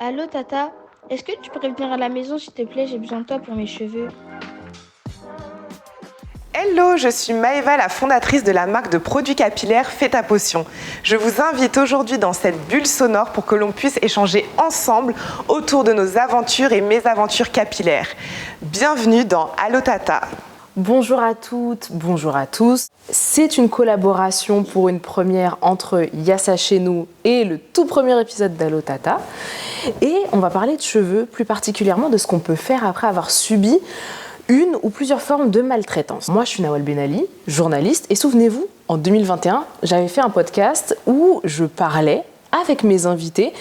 Allô Tata, est-ce que tu pourrais venir à la maison s'il te plaît, j'ai besoin de toi pour mes cheveux. Hello, je suis Maëva, la fondatrice de la marque de produits capillaires Fais ta potion. Je vous invite aujourd'hui dans cette bulle sonore pour que l'on puisse échanger ensemble autour de nos aventures et mésaventures capillaires. Bienvenue dans Allo Tata. Bonjour à toutes, bonjour à tous. C'est une collaboration pour une première entre Yassa chez nous et le tout premier épisode d'Allo Tata. Et on va parler de cheveux, plus particulièrement de ce qu'on peut faire après avoir subi une ou plusieurs formes de maltraitance. Moi, je suis Nawal Benali, journaliste, et souvenez-vous, en 2021, j'avais fait un podcast où je parlais avec mes invités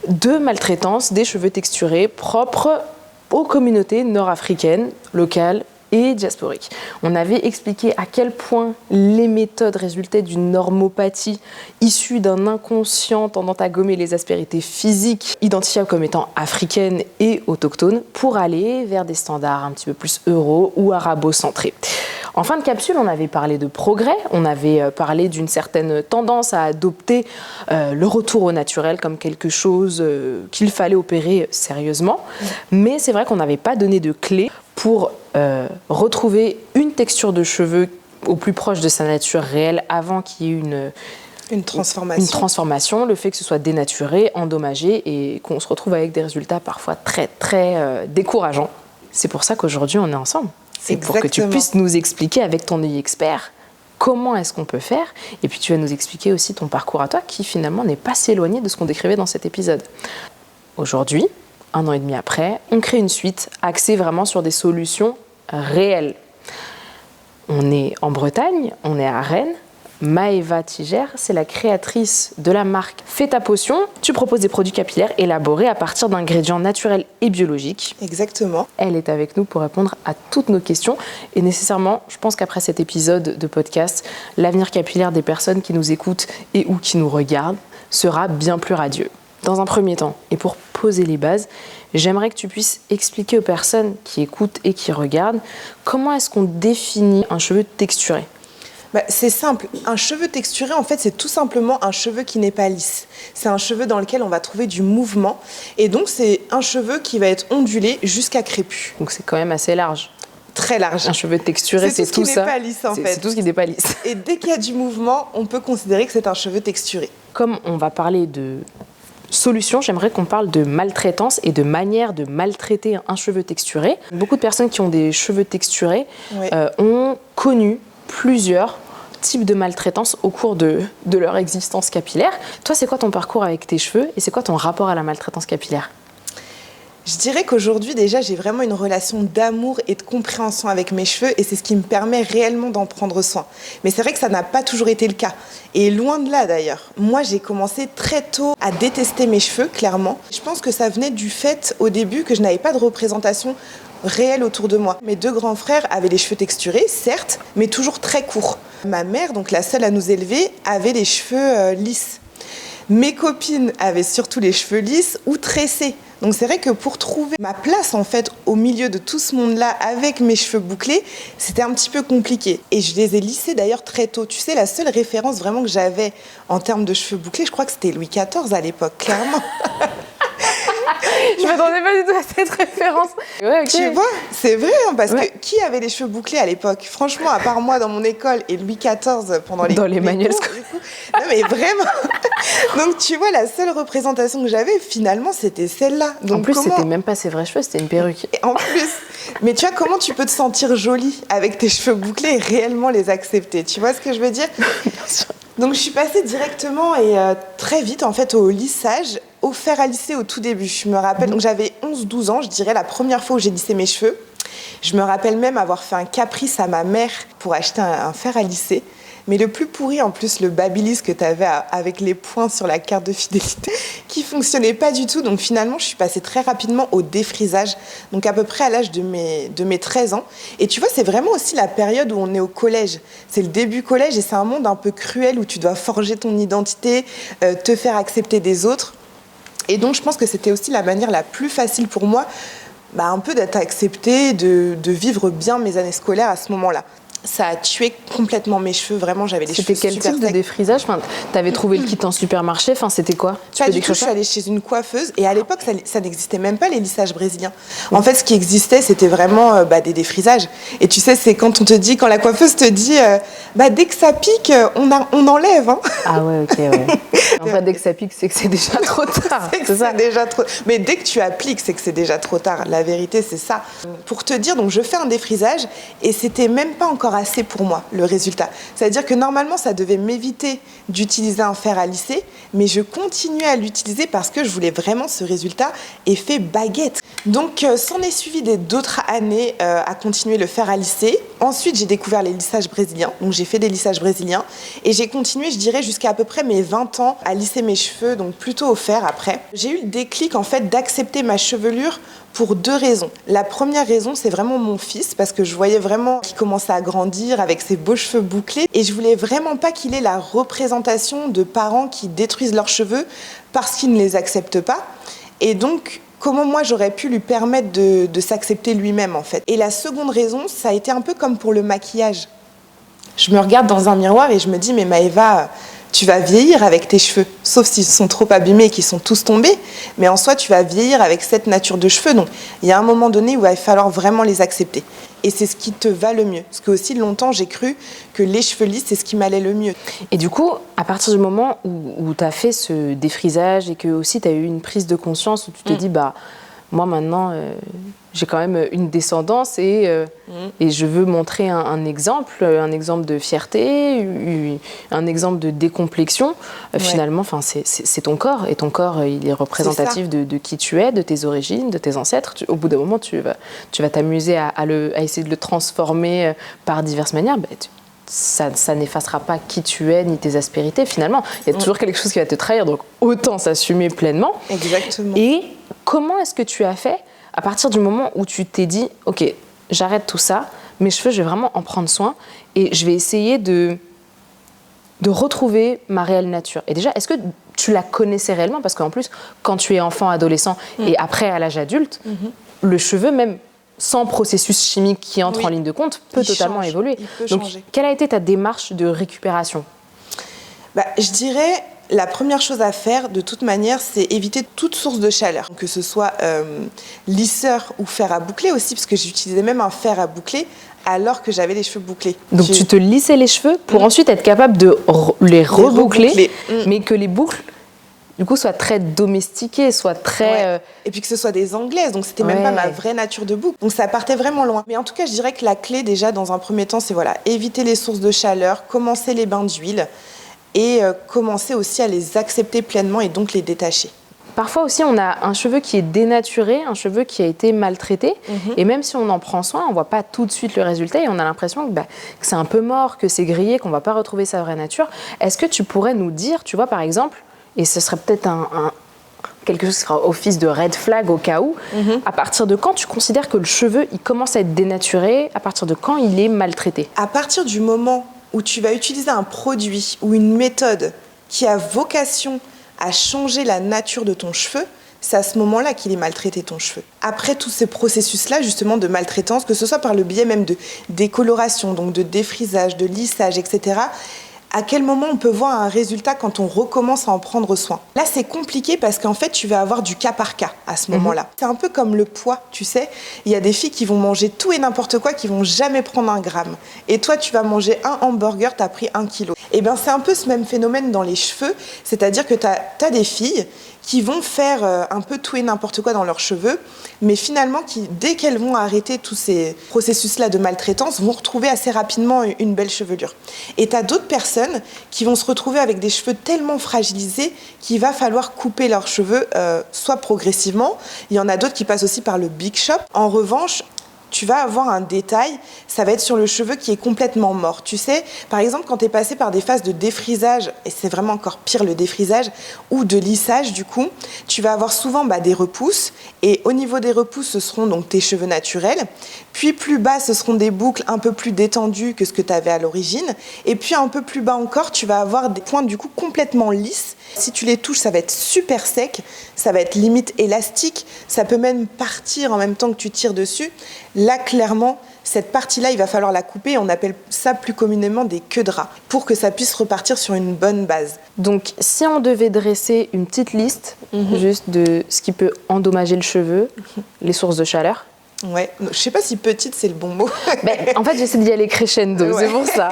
de maltraitance des cheveux texturés propres aux communautés nord-africaines, locales et diasporiques. On avait expliqué à quel point les méthodes résultaient d'une normopathie issue d'un inconscient tendant à gommer les aspérités physiques identifiables comme étant africaines et autochtones pour aller vers des standards un petit peu plus euro ou arabo-centrés. En fin de capsule, on avait parlé de progrès, on avait parlé d'une certaine tendance à adopter le retour au naturel comme quelque chose qu'il fallait opérer sérieusement. Mais c'est vrai qu'on n'avait pas donné de clés pour retrouver une texture de cheveux au plus proche de sa nature réelle avant qu'il y ait une transformation, le fait que ce soit dénaturé, endommagé et qu'on se retrouve avec des résultats parfois très très décourageants. C'est pour ça qu'aujourd'hui on est ensemble. C'est pour que tu puisses nous expliquer avec ton œil expert comment est-ce qu'on peut faire. Et puis tu vas nous expliquer aussi ton parcours à toi qui finalement n'est pas si éloigné de ce qu'on décrivait dans cet épisode. Aujourd'hui, 1 an et demi après, on crée une suite axée vraiment sur des solutions réelles. On est en Bretagne, on est à Rennes. Maëva Tiger, c'est la créatrice de la marque Fais ta potion. Tu proposes des produits capillaires élaborés à partir d'ingrédients naturels et biologiques. Exactement. Elle est avec nous pour répondre à toutes nos questions. Et nécessairement, je pense qu'après cet épisode de podcast, l'avenir capillaire des personnes qui nous écoutent et ou qui nous regardent sera bien plus radieux. Dans un premier temps, et pour poser les bases, j'aimerais que tu puisses expliquer aux personnes qui écoutent et qui regardent comment est-ce qu'on définit un cheveu texturé. C'est simple, un cheveu texturé en fait c'est tout simplement un cheveu qui n'est pas lisse. C'est un cheveu dans lequel on va trouver du mouvement et donc c'est un cheveu qui va être ondulé jusqu'à crépus. Donc c'est quand même assez large. Très large. Un cheveu texturé, c'est tout ça. C'est tout ce qui n'est pas lisse en fait. C'est tout ce qui n'est pas lisse. Et dès qu'il y a du mouvement, on peut considérer que c'est un cheveu texturé. Comme on va parler de solution, j'aimerais qu'on parle de maltraitance et de manière de maltraiter un cheveu texturé. Beaucoup de personnes qui ont des cheveux texturés ont connu plusieurs types de maltraitance au cours de leur existence capillaire. Toi, c'est quoi ton parcours avec tes cheveux et c'est quoi ton rapport à la maltraitance capillaire ? Je dirais qu'aujourd'hui, déjà, j'ai vraiment une relation d'amour et de compréhension avec mes cheveux et c'est ce qui me permet réellement d'en prendre soin. Mais c'est vrai que ça n'a pas toujours été le cas. Et loin de là, d'ailleurs. Moi, j'ai commencé très tôt à détester mes cheveux, clairement. Je pense que ça venait du fait, au début, que je n'avais pas de représentation réelle autour de moi. Mes 2 grands frères avaient les cheveux texturés, certes, mais toujours très courts. Ma mère, donc la seule à nous élever, avait les cheveux lisses. Mes copines avaient surtout les cheveux lisses ou tressés. Donc c'est vrai que pour trouver ma place en fait au milieu de tout ce monde-là avec mes cheveux bouclés, c'était un petit peu compliqué. Et je les ai lissés d'ailleurs très tôt. Tu sais, la seule référence vraiment que j'avais en termes de cheveux bouclés, je crois que c'était Louis XIV à l'époque, clairement. Je m'attendais pas du tout à cette référence. Ouais, okay. Tu vois, c'est vrai, hein, parce que qui avait les cheveux bouclés à l'époque ? Franchement, à part moi dans mon école et Louis XIV pendant les manuels scolaires. Non mais vraiment. Donc tu vois, la seule représentation que j'avais, finalement, c'était celle-là. Donc, en plus, c'était même pas ses vrais cheveux, c'était une perruque. Et en plus, mais tu vois, comment tu peux te sentir jolie avec tes cheveux bouclés et réellement les accepter ? Tu vois ce que je veux dire ? Bien sûr. Donc je suis passée directement et très vite en fait au lissage, au fer à lisser au tout début. Je me rappelle, donc j'avais 11-12 ans, je dirais, la première fois où j'ai lissé mes cheveux. Je me rappelle même avoir fait un caprice à ma mère pour acheter un fer à lisser. Mais le plus pourri, en plus, le Babyliss que tu avais avec les points sur la carte de fidélité, qui fonctionnait pas du tout. Donc finalement, je suis passée très rapidement au défrisage, donc à peu près à l'âge de mes 13 ans. Et tu vois, c'est vraiment aussi la période où on est au collège. C'est le début collège et c'est un monde un peu cruel où tu dois forger ton identité, te faire accepter des autres. Et donc, je pense que c'était aussi la manière la plus facile pour moi, un peu d'être acceptée, de vivre bien mes années scolaires à ce moment-là. Ça a tué complètement mes cheveux. Vraiment, j'avais les cheveux C'était quel super type de secs. défrisage? Enfin, t'avais trouvé le kit en supermarché? Enfin, c'était quoi? Pas du tout, je suis allée chez une coiffeuse et à l'époque, ça n'existait même pas les lissages brésiliens. En fait, ce qui existait, c'était vraiment des défrisages. Et tu sais, c'est quand la coiffeuse te dit, dès que ça pique, on enlève. Hein. Ah ouais, ok, ouais. En fait, dès que ça pique, c'est que c'est déjà trop tard. C'est ça. Déjà trop. Mais dès que tu appliques, c'est que c'est déjà trop tard. La vérité, c'est ça. Pour te dire, donc je fais un défrisage et c'était même pas encore assez pour moi, le résultat. C'est-à-dire que normalement, ça devait m'éviter d'utiliser un fer à lisser, mais je continuais à l'utiliser parce que je voulais vraiment ce résultat effet baguette. Donc, s'en est suivi d'autres années à continuer le fer à lisser. Ensuite, j'ai découvert les lissages brésiliens. Donc, j'ai fait des lissages brésiliens et j'ai continué, je dirais, jusqu'à à peu près mes 20 ans à lisser mes cheveux, donc plutôt au fer après. J'ai eu le déclic, en fait, d'accepter ma chevelure pour 2 raisons. La première raison, c'est vraiment mon fils, parce que je voyais vraiment qu'il commençait à grandir avec ses beaux cheveux bouclés, et je voulais vraiment pas qu'il ait la représentation de parents qui détruisent leurs cheveux parce qu'ils ne les acceptent pas. Et donc, comment moi j'aurais pu lui permettre de s'accepter lui-même, en fait. Et la seconde raison, ça a été un peu comme pour le maquillage. Je me regarde dans un miroir et je me dis, mais Maëva, tu vas vieillir avec tes cheveux, sauf s'ils sont trop abîmés et qu'ils sont tous tombés, mais en soi, tu vas vieillir avec cette nature de cheveux. Donc, il y a un moment donné où il va falloir vraiment les accepter. Et c'est ce qui te va le mieux. Parce que aussi longtemps, j'ai cru que les cheveux lisses, c'est ce qui m'allait le mieux. Et du coup, à partir du moment où tu as fait ce défrisage et que aussi tu as eu une prise de conscience où tu te dis, moi maintenant, j'ai quand même une descendance et je veux montrer un exemple de fierté, un exemple de décomplexion. Finalement, c'est ton corps et ton corps, il est représentatif de qui tu es, de tes origines, de tes ancêtres. Au bout d'un moment, tu vas t'amuser à essayer de le transformer par diverses manières. Ça n'effacera pas qui tu es ni tes aspérités finalement. Il y a toujours quelque chose qui va te trahir, donc autant s'assumer pleinement. Exactement. Et comment est-ce que tu as fait à partir du moment où tu t'es dit « Ok, j'arrête tout ça, mes cheveux, je vais vraiment en prendre soin et je vais essayer de retrouver ma réelle nature ». Et déjà, est-ce que tu la connaissais réellement? Parce qu'en plus, quand tu es enfant, adolescent et après à l'âge adulte, le cheveu, même sans processus chimique qui entre en ligne de compte, peut totalement évoluer. Il peut Donc, changer. quelle a été ta démarche de récupération? Je dirais, la première chose à faire, de toute manière, c'est éviter toute source de chaleur. Que ce soit lisseur ou fer à boucler aussi, parce que j'utilisais même un fer à boucler alors que j'avais les cheveux bouclés. Donc tu te lissais les cheveux pour ensuite être capable de les reboucler, mais que les boucles du coup soient très domestiquées, soient très... Et puis que ce soit des anglaises, donc c'était même pas ma vraie nature de boucle. Donc ça partait vraiment loin. Mais en tout cas, je dirais que la clé déjà dans un premier temps, c'est éviter les sources de chaleur, commencer les bains d'huile et commencer aussi à les accepter pleinement et donc les détacher. Parfois aussi, on a un cheveu qui est dénaturé, un cheveu qui a été maltraité. Et même si on en prend soin, on ne voit pas tout de suite le résultat et on a l'impression que c'est un peu mort, que c'est grillé, qu'on ne va pas retrouver sa vraie nature. Est-ce que tu pourrais nous dire, tu vois, par exemple, et ce serait peut-être quelque chose qui fera office de red flag au cas où, à partir de quand tu considères que le cheveu il commence à être dénaturé, à partir de quand il est maltraité? À partir du moment où tu vas utiliser un produit ou une méthode qui a vocation à changer la nature de ton cheveu, c'est à ce moment-là qu'il est maltraité ton cheveu. Après tous ces processus-là, justement, de maltraitance, que ce soit par le biais même de décoloration, donc de défrisage, de lissage, etc., à quel moment on peut voir un résultat quand on recommence à en prendre soin? Là, c'est compliqué parce qu'en fait, tu vas avoir du cas par cas à ce moment-là. C'est un peu comme le poids, tu sais. Il y a des filles qui vont manger tout et n'importe quoi, qui vont jamais prendre 1 gramme. Et toi, tu vas manger un hamburger, tu as pris 1 kilo. Et bien, c'est un peu ce même phénomène dans les cheveux. C'est-à-dire que tu as des filles qui vont faire un peu tout et n'importe quoi dans leurs cheveux, mais finalement, dès qu'elles vont arrêter tous ces processus-là de maltraitance, vont retrouver assez rapidement une belle chevelure. Et tu as d'autres personnes qui vont se retrouver avec des cheveux tellement fragilisés qu'il va falloir couper leurs cheveux, soit progressivement. Il y en a d'autres qui passent aussi par le Big Shop. En revanche, tu vas avoir un détail, ça va être sur le cheveu qui est complètement mort. Tu sais, par exemple, quand tu es passé par des phases de défrisage, et c'est vraiment encore pire le défrisage, ou de lissage du coup, tu vas avoir souvent des repousses, et au niveau des repousses, ce seront donc tes cheveux naturels, puis plus bas, ce seront des boucles un peu plus détendues que ce que tu avais à l'origine, et puis un peu plus bas encore, tu vas avoir des pointes du coup complètement lisses. Si tu les touches, ça va être super sec, ça va être limite élastique, ça peut même partir en même temps que tu tires dessus. là, clairement, cette partie-là, il va falloir la couper. On appelle ça plus communément des queues de rat pour que ça puisse repartir sur une bonne base. Donc, si on devait dresser une petite liste juste de ce qui peut endommager le cheveu, les sources de chaleur. Ouais, je sais pas si petite c'est le bon mot. En fait, j'essaie d'y aller crescendo, c'est pour ça.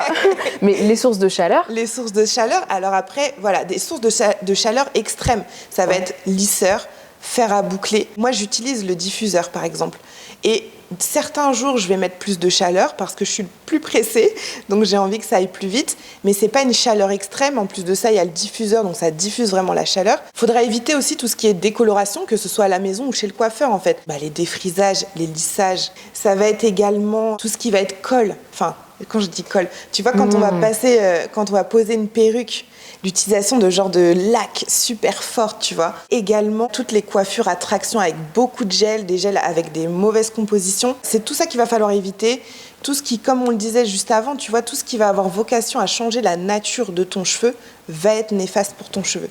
Mais les sources de chaleur. Les sources de chaleur, alors après, voilà, des sources de chaleur extrêmes. Ça va être lisseur, fer à boucler. Moi, j'utilise le diffuseur, par exemple. Et certains jours, je vais mettre plus de chaleur parce que je suis plus pressée, donc j'ai envie que ça aille plus vite. Mais c'est pas une chaleur extrême. En plus de ça, il y a le diffuseur, donc ça diffuse vraiment la chaleur. Il faudra éviter aussi tout ce qui est décoloration, que ce soit à la maison ou chez le coiffeur, en fait. Les défrisages, les lissages. Ça va être également tout ce qui va être colle. Enfin, quand je dis colle, tu vois, quand on va passer, quand on va poser une perruque, l'utilisation de genre de laque super forte, tu vois. Également, toutes les coiffures à traction avec beaucoup de gel, des gels avec des mauvaises compositions. C'est tout ça qu'il va falloir éviter. Tout ce qui, comme on le disait juste avant, tu vois, tout ce qui va avoir vocation à changer la nature de ton cheveu va être néfaste pour ton cheveu.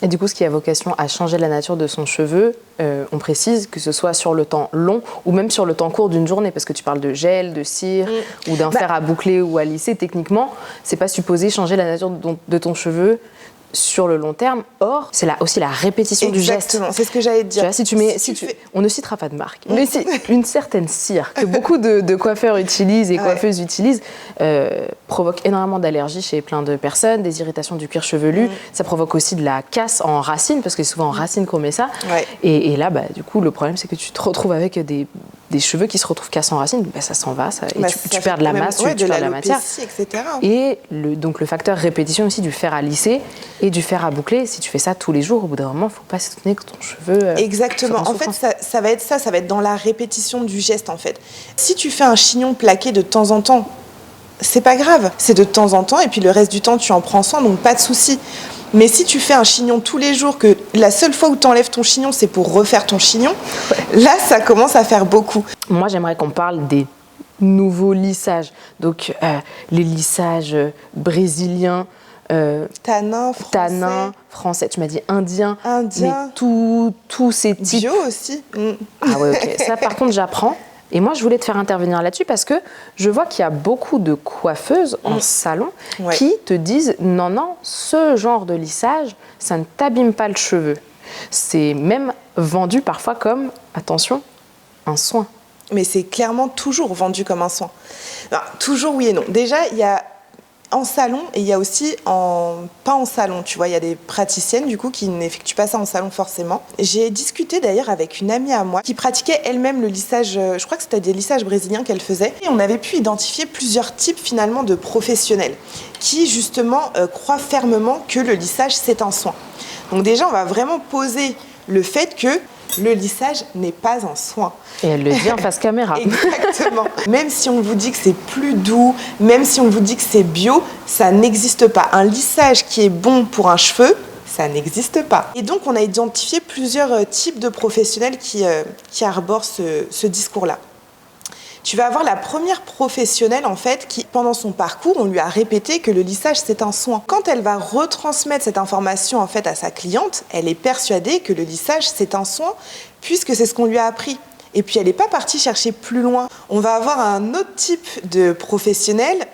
Et du coup, ce qui a vocation à changer la nature de son cheveu, on précise que ce soit sur le temps long ou même sur le temps court d'une journée, parce que tu parles de gel, de cire ou d'un fer à boucler ou à lisser. Techniquement, c'est pas supposé changer la nature de ton cheveu sur le long terme. Or, c'est aussi la répétition du geste. Exactement, c'est ce que j'allais te dire. Tu vois, on ne citera pas de marque, mais c'est une certaine cire que beaucoup de coiffeurs utilisent et coiffeuses utilisent provoque énormément d'allergies chez plein de personnes, des irritations du cuir chevelu. Ça provoque aussi de la casse en racines, parce que c'est souvent en racines qu'on met ça. Et là, du coup, le problème, c'est que tu te retrouves avec des cheveux qui se retrouvent cassés en racines. Ça s'en va, tu perds de la masse, tu perds de la matière. Etc. Et donc le facteur répétition aussi du fer à lisser et du fer à boucler, si tu fais ça tous les jours, au bout d'un moment, il ne faut pas s'étonner que ton cheveu... Exactement. En fait, ça va être ça va être dans la répétition du geste, en fait. Si tu fais un chignon plaqué de temps en temps, c'est pas grave. C'est de temps en temps, et puis le reste du temps, tu en prends soin, donc pas de souci. Mais si tu fais un chignon tous les jours, que la seule fois où tu enlèves ton chignon, c'est pour refaire ton chignon, là, ça commence à faire beaucoup. Moi, j'aimerais qu'on parle des nouveaux lissages. Donc, les lissages brésiliens, tanin français, tu m'as dit indien, mais tous ces types. Bio aussi. Ah ouais, ok. Ça, par contre, j'apprends. Et moi, je voulais te faire intervenir là-dessus parce que je vois qu'il y a beaucoup de coiffeuses en salon qui te disent non, ce genre de lissage, ça ne t'abîme pas le cheveu. C'est même vendu parfois comme, attention, un soin. Mais c'est clairement toujours vendu comme un soin. Alors, toujours oui et non. Déjà, il y a en salon et il y a aussi pas en salon, tu vois, il y a des praticiennes du coup qui n'effectuent pas ça en salon forcément. J'ai discuté d'ailleurs avec une amie à moi qui pratiquait elle-même le lissage, je crois que c'était des lissages brésiliens qu'elle faisait, et on avait pu identifier plusieurs types finalement de professionnels qui justement croient fermement que le lissage c'est un soin. Donc déjà on va vraiment poser le fait que le lissage n'est pas un soin. Et elle le dit en face caméra. Exactement. Même si on vous dit que c'est plus doux, même si on vous dit que c'est bio, ça n'existe pas. Un lissage qui est bon pour un cheveu, ça n'existe pas. Et donc, on a identifié plusieurs types de professionnels qui arborent ce discours-là. Tu vas avoir la première professionnelle, en fait, qui, pendant son parcours, on lui a répété que le lissage, c'est un soin. Quand elle va retransmettre cette information, en fait, à sa cliente, elle est persuadée que le lissage, c'est un soin, puisque c'est ce qu'on lui a appris. Et puis, elle n'est pas partie chercher plus loin. On va avoir un autre type de professionnelle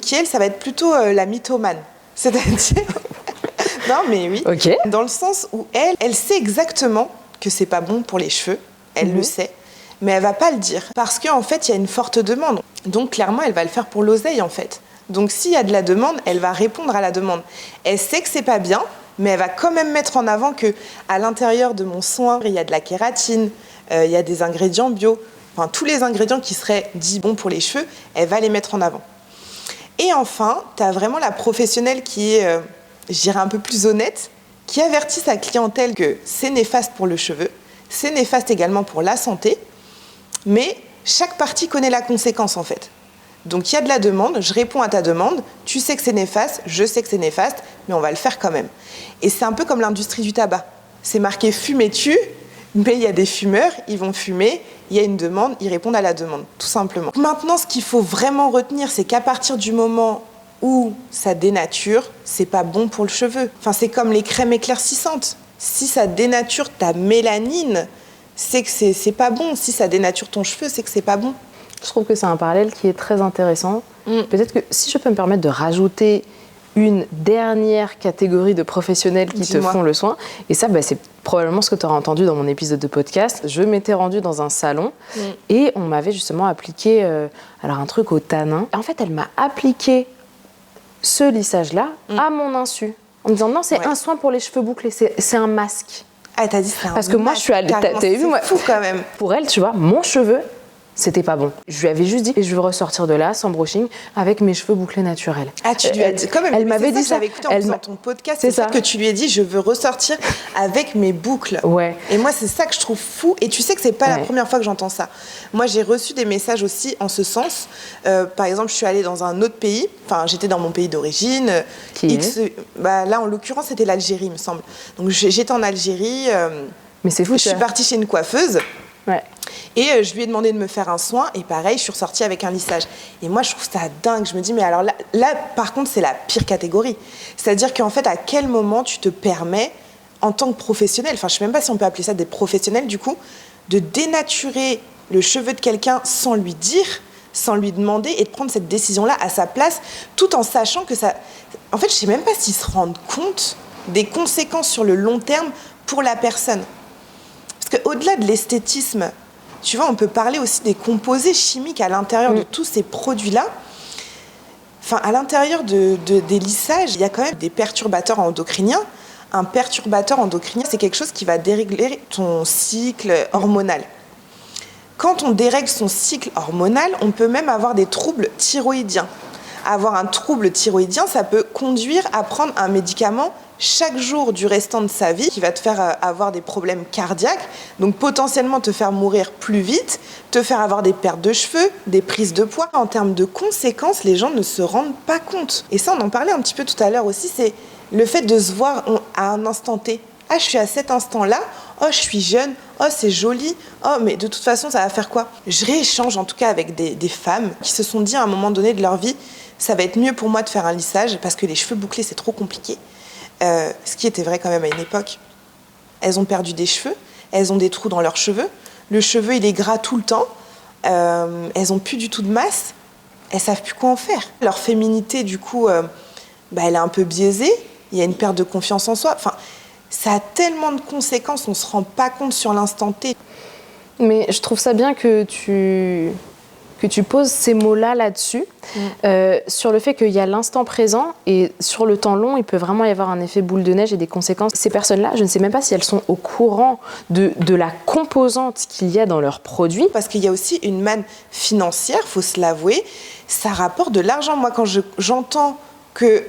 qui, elle, ça va être plutôt la mythomane. C'est-à-dire... non, mais oui. Okay. Dans le sens où elle sait exactement que c'est pas bon pour les cheveux. Elle le sait. Mais elle va pas le dire parce qu'en fait, il y a une forte demande. Donc, clairement, elle va le faire pour l'oseille, en fait. Donc, s'il y a de la demande, elle va répondre à la demande. Elle sait que c'est pas bien, mais elle va quand même mettre en avant que à l'intérieur de mon soin, il y a de la kératine, il y a des ingrédients bio. Enfin, tous les ingrédients qui seraient dits bons pour les cheveux, elle va les mettre en avant. Et enfin, tu as vraiment la professionnelle qui est, je dirais, un peu plus honnête, qui avertit sa clientèle que c'est néfaste pour le cheveu, c'est néfaste également pour la santé, mais chaque partie connaît la conséquence en fait. Donc il y a de la demande, je réponds à ta demande, tu sais que c'est néfaste, je sais que c'est néfaste, mais on va le faire quand même. Et c'est un peu comme l'industrie du tabac. C'est marqué « fumer tue », mais il y a des fumeurs, ils vont fumer, il y a une demande, ils répondent à la demande, tout simplement. Maintenant, ce qu'il faut vraiment retenir, c'est qu'à partir du moment où ça dénature, c'est pas bon pour le cheveu. Enfin, c'est comme les crèmes éclaircissantes. Si ça dénature ta mélanine, c'est que c'est pas bon. Si ça dénature ton cheveu, c'est que c'est pas bon. Je trouve que c'est un parallèle qui est très intéressant. Peut-être que si je peux me permettre de rajouter une dernière catégorie de professionnels qui te font le soin, et ça, c'est probablement ce que tu auras entendu dans mon épisode de podcast. Je m'étais rendue dans un salon et on m'avait justement appliqué un truc au tanin. En fait, elle m'a appliqué ce lissage-là à mon insu, en me disant non, c'est un soin pour les cheveux bouclés, c'est un masque. Ah, t'as dit c'est un masque. Parce que moi, je suis allée. T'as vu, moi, fou quand même. Pour elle, tu vois, mon cheveu, c'était pas bon. Je lui avais juste dit, et je veux ressortir de là, sans brushing, avec mes cheveux bouclés naturels. Ah, tu lui as dit quand même. Elle m'avait dit ça. J'avais écouté en faisant ton podcast. C'est ça que tu lui as dit, je veux ressortir avec mes boucles. Ouais. Et moi, c'est ça que je trouve fou. Et tu sais que c'est pas la première fois que j'entends ça. Moi, j'ai reçu des messages aussi en ce sens. Par exemple, je suis allée dans un autre pays. Enfin, j'étais dans mon pays d'origine. Là, en l'occurrence, c'était l'Algérie, il me semble. Donc, j'étais en Algérie. Mais c'est fou. Je suis partie chez une coiffeuse. Ouais. Et je lui ai demandé de me faire un soin, et pareil, je suis ressortie avec un lissage. Et moi, je trouve ça dingue. Je me dis, mais alors là par contre, c'est la pire catégorie. C'est-à-dire qu'en fait, à quel moment tu te permets, en tant que professionnel, enfin, je ne sais même pas si on peut appeler ça des professionnels, du coup, de dénaturer le cheveu de quelqu'un sans lui dire, sans lui demander, et de prendre cette décision-là à sa place, tout en sachant que ça... En fait, je ne sais même pas s'ils se rendent compte des conséquences sur le long terme pour la personne. Parce qu'au-delà de l'esthétisme, tu vois, on peut parler aussi des composés chimiques à l'intérieur de tous ces produits-là. Enfin, à l'intérieur des lissages, il y a quand même des perturbateurs endocriniens. Un perturbateur endocrinien, c'est quelque chose qui va dérégler ton cycle hormonal. Quand on dérègle son cycle hormonal, on peut même avoir des troubles thyroïdiens. Avoir un trouble thyroïdien, ça peut conduire à prendre un médicament chaque jour du restant de sa vie qui va te faire avoir des problèmes cardiaques, donc potentiellement te faire mourir plus vite, te faire avoir des pertes de cheveux, des prises de poids. En termes de conséquences, les gens ne se rendent pas compte. Et ça, on en parlait un petit peu tout à l'heure aussi, c'est le fait de se voir à un instant T. Ah, je suis à cet instant-là, oh, je suis jeune, oh, c'est joli, oh, mais de toute façon, ça va faire quoi? Je rééchange en tout cas avec des femmes qui se sont dit à un moment donné de leur vie, ça va être mieux pour moi de faire un lissage parce que les cheveux bouclés, c'est trop compliqué. Ce qui était vrai quand même à une époque. Elles ont perdu des cheveux, elles ont des trous dans leurs cheveux, le cheveu il est gras tout le temps, elles ont plus du tout de masse, elles savent plus quoi en faire. Leur féminité du coup, elle est un peu biaisée, il y a une perte de confiance en soi, enfin, ça a tellement de conséquences, on se rend pas compte sur l'instant T. Mais je trouve ça bien que tu poses ces mots-là là-dessus, sur le fait qu'il y a l'instant présent et sur le temps long, il peut vraiment y avoir un effet boule de neige et des conséquences. Ces personnes-là, je ne sais même pas si elles sont au courant de la composante qu'il y a dans leurs produits. Parce qu'il y a aussi une manne financière, il faut se l'avouer, ça rapporte de l'argent. Moi, quand j'entends que...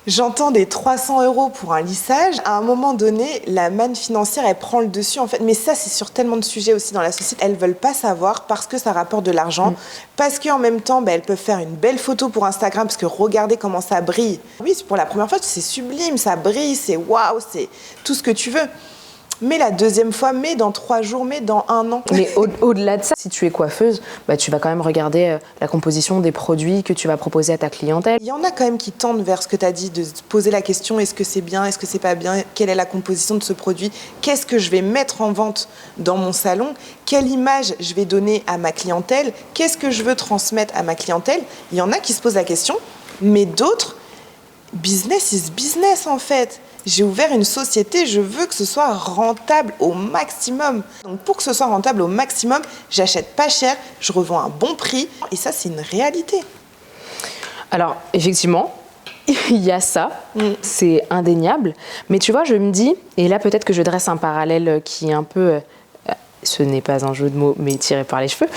J'entends des 300 € pour un lissage. À un moment donné, la manne financière, elle prend le dessus, en fait. Mais ça, c'est sur tellement de sujets aussi dans la société. Elles veulent pas savoir parce que ça rapporte de l'argent. Parce qu'en même temps, elles peuvent faire une belle photo pour Instagram parce que regardez comment ça brille. Oui, c'est pour la première fois, c'est sublime, ça brille, c'est waouh, c'est tout ce que tu veux. Mais la deuxième fois, mais dans 3 jours, mais dans 1 an. Mais au-delà de ça, si tu es coiffeuse, tu vas quand même regarder la composition des produits que tu vas proposer à ta clientèle. Il y en a quand même qui tendent vers ce que tu as dit, de se poser la question, est-ce que c'est bien, est-ce que c'est pas bien, quelle est la composition de ce produit, qu'est-ce que je vais mettre en vente dans mon salon, quelle image je vais donner à ma clientèle, qu'est-ce que je veux transmettre à ma clientèle. Il y en a qui se posent la question, mais d'autres, business is business en fait. J'ai ouvert une société, je veux que ce soit rentable au maximum. Donc pour que ce soit rentable au maximum, j'achète pas cher, je revends à un bon prix. Et ça, c'est une réalité. Alors, effectivement, il y a ça, c'est indéniable. Mais tu vois, je me dis, et là peut-être que je dresse un parallèle qui est un peu... ce n'est pas un jeu de mots, mais tiré par les cheveux.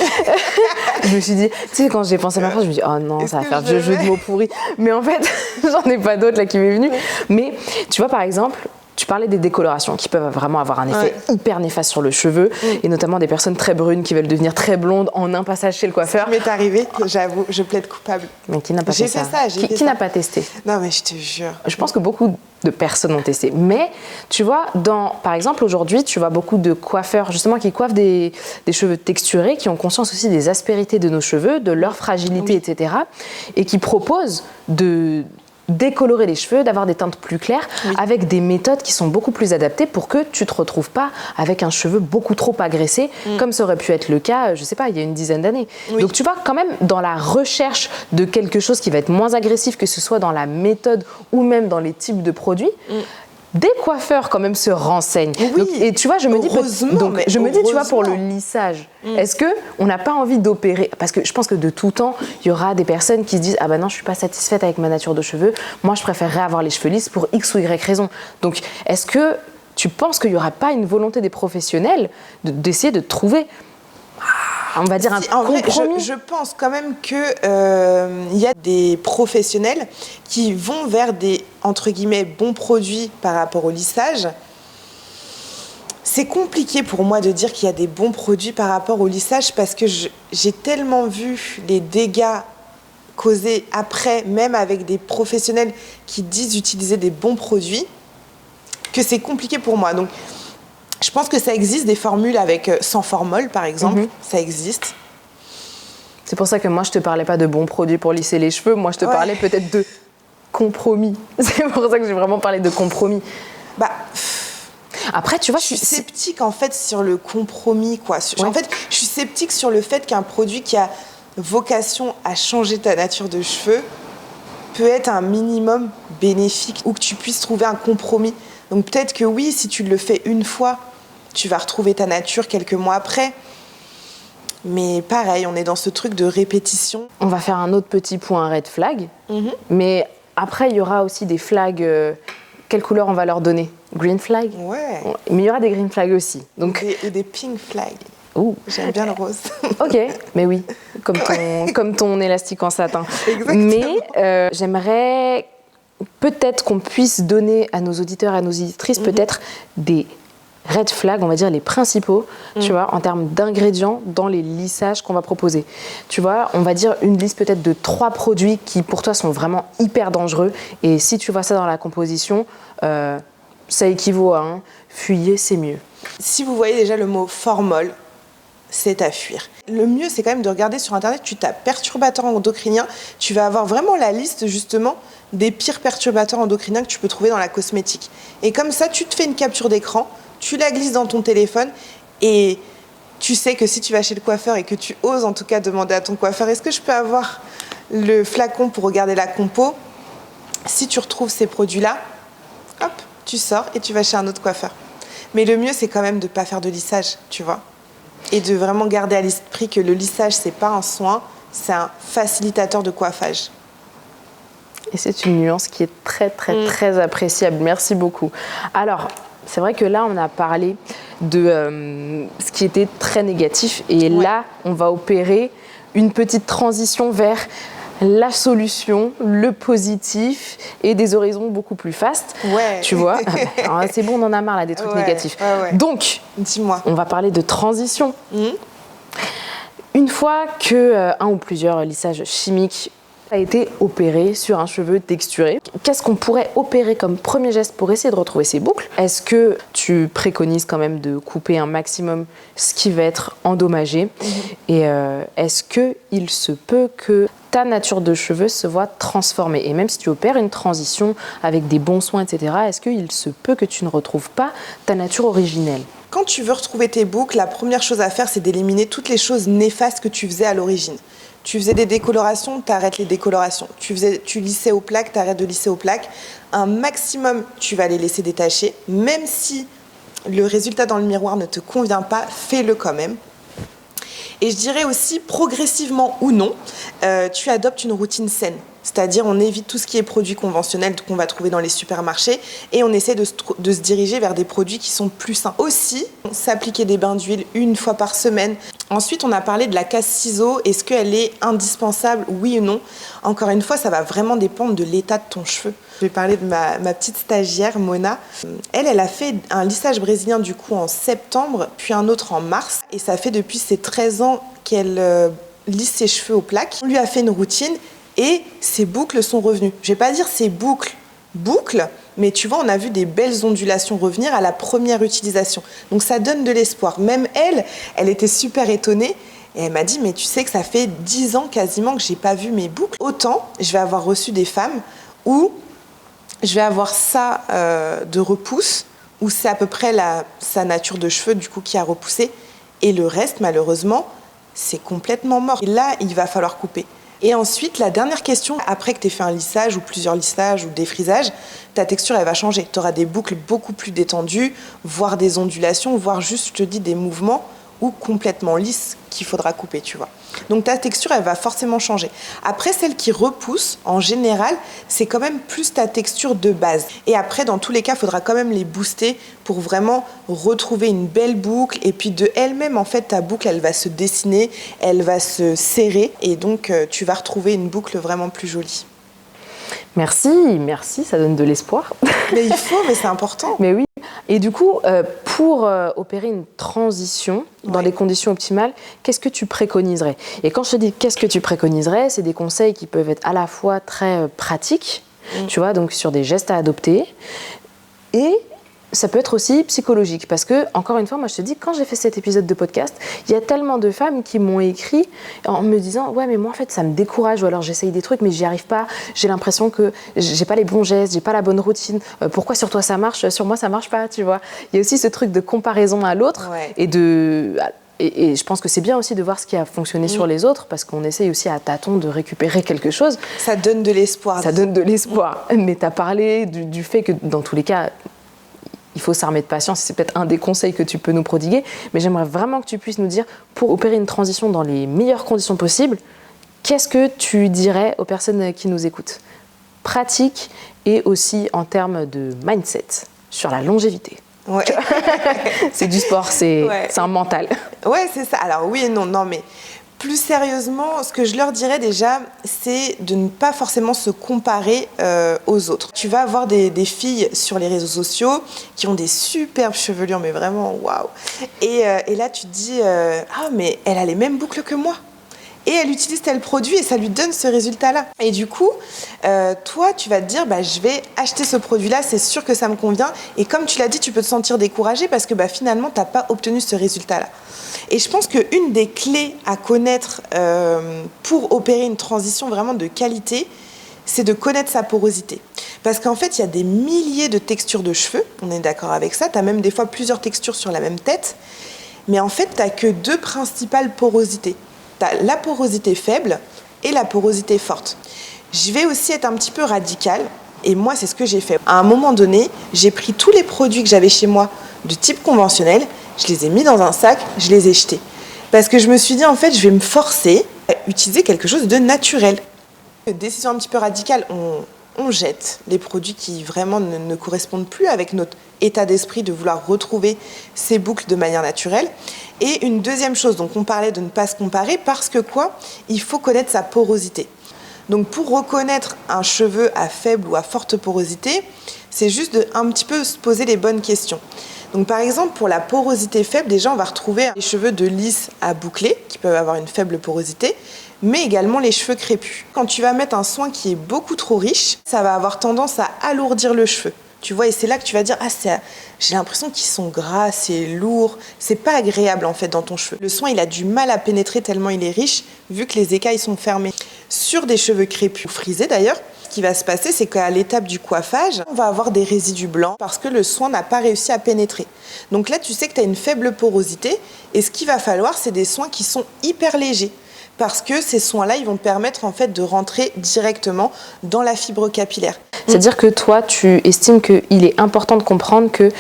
Je me suis dit, tu sais, quand j'ai pensé à ma phrase, je me suis dit, oh non, ça va faire vieux jeu de mots pourri. Mais en fait, j'en ai pas d'autres là qui m'est venu. Mais tu vois, par exemple, tu parlais des décolorations qui peuvent vraiment avoir un effet hyper néfaste sur le cheveu, et notamment des personnes très brunes qui veulent devenir très blondes en un passage chez le coiffeur. Ça m'est arrivé, j'avoue, je plaide coupable. Mais qui n'a pas fait ça? Qui n'a pas testé? Non, mais je te jure. Je pense que beaucoup de personnes ont testé. Mais tu vois, par exemple, aujourd'hui, tu vois beaucoup de coiffeurs justement qui coiffent des cheveux texturés, qui ont conscience aussi des aspérités de nos cheveux, de leur fragilité, etc. Et qui proposent de décolorer les cheveux, d'avoir des teintes plus claires, avec des méthodes qui sont beaucoup plus adaptées pour que tu te retrouves pas avec un cheveu beaucoup trop agressé, comme ça aurait pu être le cas, je sais pas, il y a une dizaine d'années. Donc tu vois, quand même, dans la recherche de quelque chose qui va être moins agressif, que ce soit dans la méthode ou même dans les types de produits, des coiffeurs quand même se renseignent. Donc, et tu vois, je me dis, tu vois, pour le lissage, est-ce que on n'a pas envie d'opérer? Parce que je pense que de tout temps, il y aura des personnes qui se disent, ah ben non, je suis pas satisfaite avec ma nature de cheveux. Moi, je préférerais avoir les cheveux lisses pour X ou Y raison. Donc, est-ce que tu penses qu'il n'y aura pas une volonté des professionnels d'essayer de trouver, on va dire, un compromis? Vrai, je pense quand même qu'il y a des professionnels qui vont vers des, entre guillemets, bons produits par rapport au lissage. C'est compliqué pour moi de dire qu'il y a des bons produits par rapport au lissage parce que j'ai tellement vu les dégâts causés après, même avec des professionnels qui disent utiliser des bons produits, que c'est compliqué pour moi. Donc, je pense que ça existe des formules avec sans formol, par exemple. Ça existe. C'est pour ça que moi, je te parlais pas de bons produits pour lisser les cheveux. Moi, je te parlais peut-être de compromis. C'est pour ça que j'ai vraiment parlé de compromis. Après, tu vois, je suis sceptique en fait sur le compromis, quoi. En fait, je suis sceptique sur le fait qu'un produit qui a vocation à changer ta nature de cheveux peut être un minimum bénéfique ou que tu puisses trouver un compromis. Donc peut-être que oui, si tu le fais une fois, tu vas retrouver ta nature quelques mois après. Mais pareil, on est dans ce truc de répétition. On va faire un autre petit point red flag. Mais après, il y aura aussi des flags. Quelle couleur on va leur donner? Green flag? Ouais. Mais il y aura des green flags aussi. Donc... Et des pink flags. Ouh. J'aime bien le rose. Ok, mais oui, comme ton élastique en satin. Exactement. Mais j'aimerais peut-être qu'on puisse donner à nos auditeurs et à nos auditrices peut-être des red flags, on va dire les principaux, tu vois, en termes d'ingrédients dans les lissages qu'on va proposer. Tu vois, on va dire une liste peut-être de 3 produits qui pour toi sont vraiment hyper dangereux. Et si tu vois ça dans la composition, ça équivaut à un fuyez, c'est mieux. Si vous voyez déjà le mot formol, c'est à fuir. Le mieux, c'est quand même de regarder sur Internet, tu tapes perturbateurs endocriniens, tu vas avoir vraiment la liste justement des pires perturbateurs endocriniens que tu peux trouver dans la cosmétique. Et comme ça, tu te fais une capture d'écran, tu la glisses dans ton téléphone et tu sais que si tu vas chez le coiffeur et que tu oses en tout cas demander à ton coiffeur, est-ce que je peux avoir le flacon pour regarder la compo? Si tu retrouves ces produits-là, hop, tu sors et tu vas chez un autre coiffeur. Mais le mieux, c'est quand même de ne pas faire de lissage, tu vois. Et de vraiment garder à l'esprit que le lissage, c'est pas un soin, c'est un facilitateur de coiffage. Et c'est une nuance qui est très, très, très appréciable. Merci beaucoup. Alors, c'est vrai que là, on a parlé de ce qui était très négatif. Et là, on va opérer une petite transition vers la solution, le positif et des horizons beaucoup plus fastes. Ouais. Tu vois, alors, c'est bon, on en a marre là, des trucs négatifs. Donc, dis-moi. On va parler de transition. Une fois que un ou plusieurs lissages chimiques a été opéré sur un cheveu texturé, qu'est-ce qu'on pourrait opérer comme premier geste pour essayer de retrouver ces boucles? Est-ce que tu préconises quand même de couper un maximum ce qui va être endommagé? Et est-ce qu'il se peut que ta nature de cheveux se voit transformée? Et même si tu opères une transition avec des bons soins, etc., est-ce qu'il se peut que tu ne retrouves pas ta nature originelle? Quand tu veux retrouver tes boucles, la première chose à faire, c'est d'éliminer toutes les choses néfastes que tu faisais à l'origine. Tu faisais des décolorations, t'arrêtes les décolorations. Tu lissais aux plaques, t'arrêtes de lisser aux plaques. Un maximum, tu vas les laisser détacher. Même si le résultat dans le miroir ne te convient pas, fais-le quand même. Et je dirais aussi, progressivement ou non, tu adoptes une routine saine. C'est-à-dire, on évite tout ce qui est produits conventionnels qu'on va trouver dans les supermarchés et on essaie de se diriger vers des produits qui sont plus sains. Aussi, s'appliquer des bains d'huile 1 fois par semaine. Ensuite, on a parlé de la casse-ciseaux. Est-ce qu'elle est indispensable, oui ou non? Encore une fois, ça va vraiment dépendre de l'état de ton cheveu. Je vais parler de ma petite stagiaire, Mona. Elle a fait un lissage brésilien du coup en septembre, puis un autre en mars. Et ça fait depuis ses 13 ans qu'elle lisse ses cheveux aux plaques. On lui a fait une routine et ses boucles sont revenues. Je vais pas dire ses boucles, mais tu vois, on a vu des belles ondulations revenir à la première utilisation. Donc ça donne de l'espoir. Même elle était super étonnée. Et elle m'a dit, mais tu sais que ça fait 10 ans quasiment que j'ai pas vu mes boucles. Autant, je vais avoir reçu des femmes ou je vais avoir ça de repousse, où c'est à peu près sa nature de cheveux du coup qui a repoussé, et le reste malheureusement c'est complètement mort. Et là il va falloir couper. Et ensuite la dernière question, après que tu aies fait un lissage ou plusieurs lissages ou défrisage, ta texture elle va changer. Tu auras des boucles beaucoup plus détendues, voire des ondulations, voire juste je te dis des mouvements ou complètement lisses qu'il faudra couper, tu vois. Donc ta texture, elle va forcément changer. Après, celle qui repousse, en général, c'est quand même plus ta texture de base. Et après, dans tous les cas, il faudra quand même les booster pour vraiment retrouver une belle boucle. Et puis de elle-même, en fait, ta boucle, elle va se dessiner, elle va se serrer. Et donc, tu vas retrouver une boucle vraiment plus jolie. Merci, ça donne de l'espoir. Mais il faut, mais c'est important. Mais oui. Et du coup, pour opérer une transition dans des conditions optimales, qu'est-ce que tu préconiserais? Et quand je te dis qu'est-ce que tu préconiserais, c'est des conseils qui peuvent être à la fois très pratiques, tu vois, donc sur des gestes à adopter, et ça peut être aussi psychologique, parce que, encore une fois, moi je te dis, quand j'ai fait cet épisode de podcast, il y a tellement de femmes qui m'ont écrit en me disant « Ouais, mais moi en fait ça me décourage, ou alors j'essaye des trucs mais j'y arrive pas, j'ai l'impression que j'ai pas les bons gestes, j'ai pas la bonne routine, pourquoi sur toi ça marche, sur moi ça marche pas ?» Tu vois, il y a aussi ce truc de comparaison à l'autre, et je pense que c'est bien aussi de voir ce qui a fonctionné sur les autres, parce qu'on essaye aussi à tâtons de récupérer quelque chose. Ça donne de l'espoir. Ça donne de l'espoir. Mais tu as parlé du fait que dans tous les cas, il faut s'armer de patience, c'est peut-être un des conseils que tu peux nous prodiguer, mais j'aimerais vraiment que tu puisses nous dire, pour opérer une transition dans les meilleures conditions possibles, qu'est-ce que tu dirais aux personnes qui nous écoutent? Pratique et aussi en termes de mindset, sur la longévité. Ouais. C'est du sport, c'est un mental. Ouais, c'est ça. Alors oui et non, mais plus sérieusement, ce que je leur dirais déjà, c'est de ne pas forcément se comparer aux autres. Tu vas avoir des filles sur les réseaux sociaux qui ont des superbes chevelures, mais vraiment waouh. Et là, tu te dis ah, mais elle a les mêmes boucles que moi. Et elle utilise tel produit et ça lui donne ce résultat-là. Et du coup, toi, tu vas te dire, je vais acheter ce produit-là, c'est sûr que ça me convient. Et comme tu l'as dit, tu peux te sentir découragé parce que finalement, tu n'as pas obtenu ce résultat-là. Et je pense qu'une des clés à connaître pour opérer une transition vraiment de qualité, c'est de connaître sa porosité. Parce qu'en fait, il y a des milliers de textures de cheveux, on est d'accord avec ça, tu as même des fois plusieurs textures sur la même tête, mais en fait, tu n'as que deux principales porosités. Tu as la porosité faible et la porosité forte. Je vais aussi être un petit peu radicale, et moi, c'est ce que j'ai fait. À un moment donné, j'ai pris tous les produits que j'avais chez moi de type conventionnel, je les ai mis dans un sac, je les ai jetés. Parce que je me suis dit, en fait, je vais me forcer à utiliser quelque chose de naturel. Décision un petit peu radicale, on jette les produits qui vraiment ne correspondent plus avec notre état d'esprit de vouloir retrouver ces boucles de manière naturelle. Et une deuxième chose, donc on parlait de ne pas se comparer parce que il faut connaître sa porosité. Donc pour reconnaître un cheveu à faible ou à forte porosité, c'est juste de un petit peu se poser les bonnes questions. Donc par exemple, pour la porosité faible, déjà on va retrouver les cheveux de lisse à boucler, qui peuvent avoir une faible porosité, mais également les cheveux crépus. Quand tu vas mettre un soin qui est beaucoup trop riche, ça va avoir tendance à alourdir le cheveu. Tu vois, et c'est là que tu vas dire, j'ai l'impression qu'ils sont gras, c'est lourd, c'est pas agréable en fait dans ton cheveu. Le soin, il a du mal à pénétrer tellement il est riche, vu que les écailles sont fermées. Sur des cheveux crépus, ou frisés d'ailleurs, ce qui va se passer, c'est qu'à l'étape du coiffage, on va avoir des résidus blancs parce que le soin n'a pas réussi à pénétrer. Donc là, tu sais que tu as une faible porosité, et ce qu'il va falloir, c'est des soins qui sont hyper légers. Parce que ces soins-là, ils vont te permettre en fait de rentrer directement dans la fibre capillaire. C'est-à-dire que toi, tu estimes qu'il est important de comprendre que,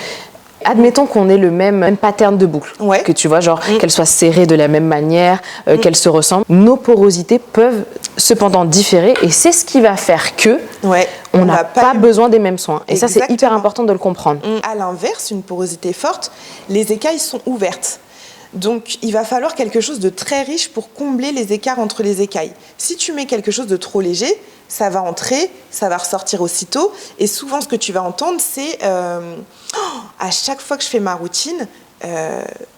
admettons qu'on ait le même pattern de boucle, que tu vois, genre qu'elles soient serrées de la même manière, qu'elles se ressemblent, nos porosités peuvent cependant différer, et c'est ce qui va faire que on n'a pas besoin des mêmes soins. Et exactement. Ça, c'est hyper important de le comprendre. À l'inverse, une porosité forte, les écailles sont ouvertes. Donc, il va falloir quelque chose de très riche pour combler les écarts entre les écailles. Si tu mets quelque chose de trop léger, ça va entrer, ça va ressortir aussitôt. Et souvent, ce que tu vas entendre, c'est à chaque fois que je fais ma routine,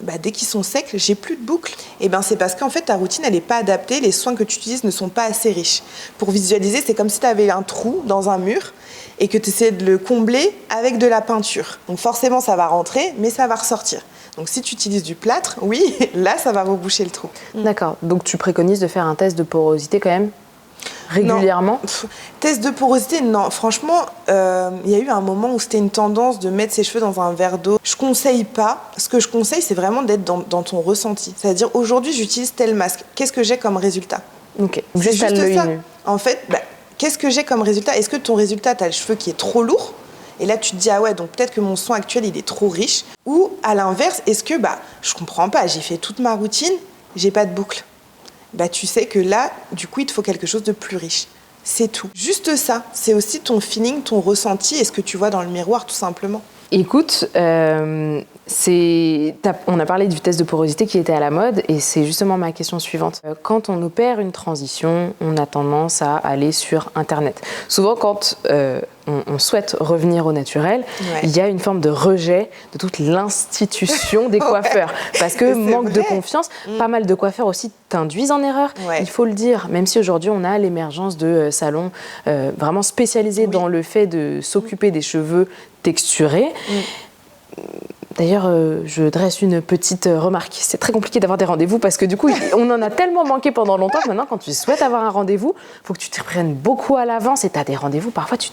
dès qu'ils sont secs, j'ai plus de boucles. Et c'est parce qu'en fait, ta routine, elle n'est pas adaptée. Les soins que tu utilises ne sont pas assez riches. Pour visualiser, c'est comme si tu avais un trou dans un mur et que tu essayais de le combler avec de la peinture. Donc forcément, ça va rentrer, mais ça va ressortir. Donc si tu utilises du plâtre, là, ça va reboucher le trou. D'accord. Donc tu préconises de faire un test de porosité quand même régulièrement? Test de porosité, non. Franchement, il y a eu un moment où c'était une tendance de mettre ses cheveux dans un verre d'eau. Je conseille pas. Ce que je conseille, c'est vraiment d'être dans ton ressenti. C'est-à-dire, aujourd'hui, j'utilise tel masque. Qu'est-ce que j'ai comme résultat? Ok, C'est juste à juste l'œil ça. nu. En fait, qu'est-ce que j'ai comme résultat? Est-ce que ton résultat, tu as le cheveu qui est trop lourd? Et là, tu te dis, ah ouais, donc peut-être que mon soin actuel, il est trop riche. Ou à l'inverse, est-ce que, je comprends pas, j'ai fait toute ma routine, j'ai pas de boucle. Tu sais que là, du coup, il te faut quelque chose de plus riche. C'est tout. Juste ça. C'est aussi ton feeling, ton ressenti et ce que tu vois dans le miroir, tout simplement. Écoute, on a parlé du test de porosité qui était à la mode et c'est justement ma question suivante. Quand on opère une transition, on a tendance à aller sur Internet. Souvent, quand on souhaite revenir au naturel, il y a une forme de rejet de toute l'institution des coiffeurs. Parce que manque de confiance, pas mal de coiffeurs aussi t'induisent en erreur. Il faut le dire, même si aujourd'hui on a l'émergence de salons vraiment spécialisés dans le fait de s'occuper des cheveux texturés. D'ailleurs, je dresse une petite remarque. C'est très compliqué d'avoir des rendez-vous parce que du coup, on en a tellement manqué pendant longtemps que maintenant, quand tu souhaites avoir un rendez-vous, il faut que tu te prennes beaucoup à l'avance et tu as des rendez-vous. Parfois, tu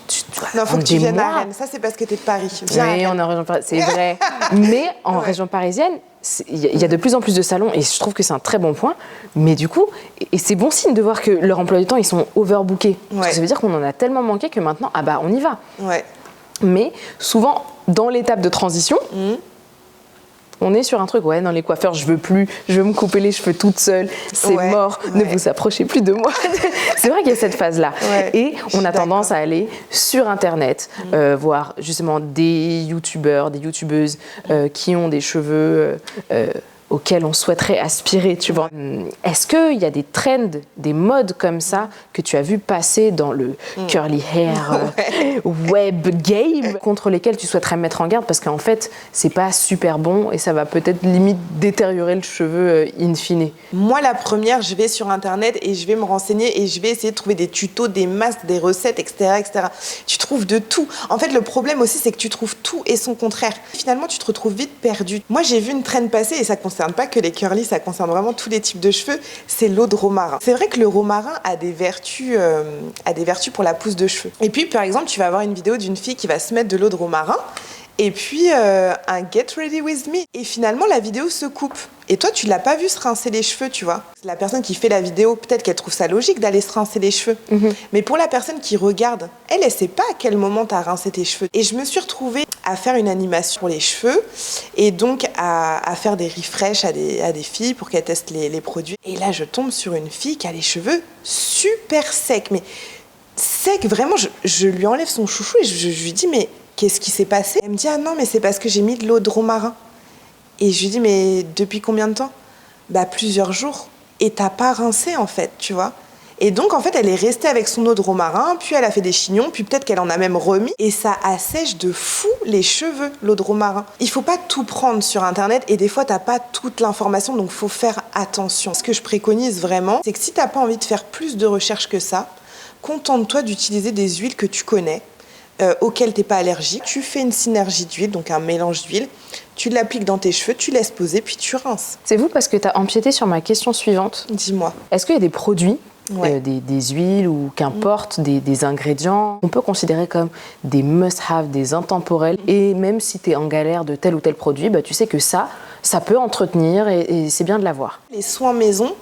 non, il faut que tu viennes à Rennes. Ça, c'est parce que tu es de Paris. Oui, on est en région parisienne, c'est vrai. Mais en région parisienne, il y a de plus en plus de salons et je trouve que c'est un très bon point. Mais du coup, et c'est bon signe de voir que leur emploi du temps, ils sont overbookés. Parce que ça veut dire qu'on en a tellement manqué que maintenant, on y va. Mais souvent, dans l'étape de transition, on est sur un truc, dans les coiffeurs, je veux me couper les cheveux toute seule, c'est mort, ne vous approchez plus de moi. C'est vrai qu'il y a cette phase-là. Et on a tendance à aller sur Internet, voir justement des youtubeurs, des youtubeuses qui ont des cheveux auxquels on souhaiterait aspirer, tu vois. Est-ce qu'il y a des trends, des modes comme ça que tu as vu passer dans le curly hair web game contre lesquels tu souhaiterais mettre en garde parce qu'en fait, c'est pas super bon et ça va peut-être limite détériorer le cheveu in fine? Moi, la première, je vais sur Internet et je vais me renseigner et je vais essayer de trouver des tutos, des masques, des recettes, etc., etc. Tu trouves de tout. En fait, le problème aussi, c'est que tu trouves tout et son contraire. Finalement, tu te retrouves vite perdu. Moi, j'ai vu une trend passer et ça concerne pas que les curly, ça concerne vraiment tous les types de cheveux, c'est l'eau de romarin. C'est vrai que le romarin a des vertus pour la pousse de cheveux. Et puis, par exemple, tu vas avoir une vidéo d'une fille qui va se mettre de l'eau de romarin et puis un Get Ready With Me. Et finalement, la vidéo se coupe. Et toi, tu l'as pas vu se rincer les cheveux, tu vois. La personne qui fait la vidéo, peut-être qu'elle trouve ça logique d'aller se rincer les cheveux. Mais pour la personne qui regarde, elle sait pas à quel moment tu as rincé tes cheveux. Et je me suis retrouvée à faire une animation pour les cheveux et donc à faire des refresh à des filles pour qu'elles testent les produits. Et là, je tombe sur une fille qui a les cheveux super secs. Mais secs, vraiment, je lui enlève son chouchou et je lui dis, mais qu'est-ce qui s'est passé? Elle me dit, ah non, mais c'est parce que j'ai mis de l'eau de romarin. Et je lui dis, mais depuis combien de temps? Plusieurs jours. Et t'as pas rincé, en fait, tu vois. Et donc, en fait, elle est restée avec son eau de romarin, puis elle a fait des chignons, puis peut-être qu'elle en a même remis. Et ça assèche de fou les cheveux, l'eau de romarin. Il faut pas tout prendre sur Internet, et des fois, t'as pas toute l'information, donc faut faire attention. Ce que je préconise vraiment, c'est que si t'as pas envie de faire plus de recherches que ça, contente-toi d'utiliser des huiles que tu connais, auquel tu n'es pas allergique. Tu fais une synergie d'huile, donc un mélange d'huile, tu l'appliques dans tes cheveux, tu laisses poser, puis tu rinces. C'est vous parce que tu as empiété sur ma question suivante. Dis-moi. Est-ce qu'il y a des produits, des huiles ou qu'importe, des ingrédients qu'on peut considérer comme des must-have, des intemporels et même si tu es en galère de tel ou tel produit, tu sais que ça peut entretenir et c'est bien de l'avoir. Les soins maison,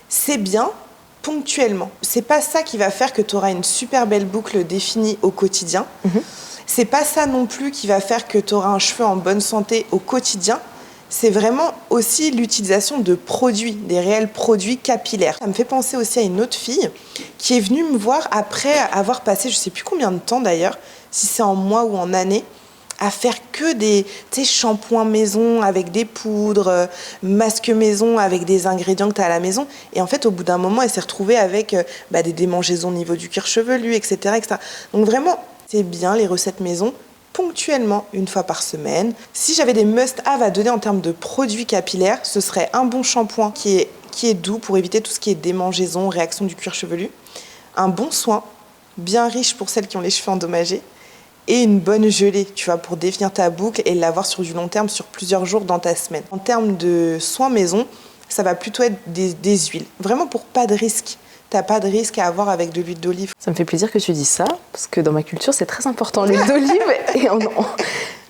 c'est bien, ponctuellement. C'est pas ça qui va faire que tu auras une super belle boucle définie au quotidien. C'est pas ça non plus qui va faire que tu auras un cheveu en bonne santé au quotidien. C'est vraiment aussi l'utilisation de produits, des réels produits capillaires. Ça me fait penser aussi à une autre fille qui est venue me voir après avoir passé, je sais plus combien de temps d'ailleurs, si c'est en mois ou en années, à faire que des shampoings maison avec des poudres, masques maison avec des ingrédients que tu as à la maison. Et en fait, au bout d'un moment, elle s'est retrouvée avec des démangeaisons au niveau du cuir chevelu, etc., etc. Donc vraiment, c'est bien les recettes maison, ponctuellement, une fois par semaine. Si j'avais des must-have à donner en termes de produits capillaires, ce serait un bon shampoing qui est doux pour éviter tout ce qui est démangeaison, réaction du cuir chevelu. Un bon soin, bien riche pour celles qui ont les cheveux endommagés. Et une bonne gelée, tu vois, pour définir ta boucle et l'avoir sur du long terme, sur plusieurs jours dans ta semaine. En termes de soins maison, ça va plutôt être des huiles. Vraiment pour pas de risque. t'as pas de risque à avoir avec de l'huile d'olive. Ça me fait plaisir que tu dises ça, parce que dans ma culture, c'est très important l'huile d'olive. Et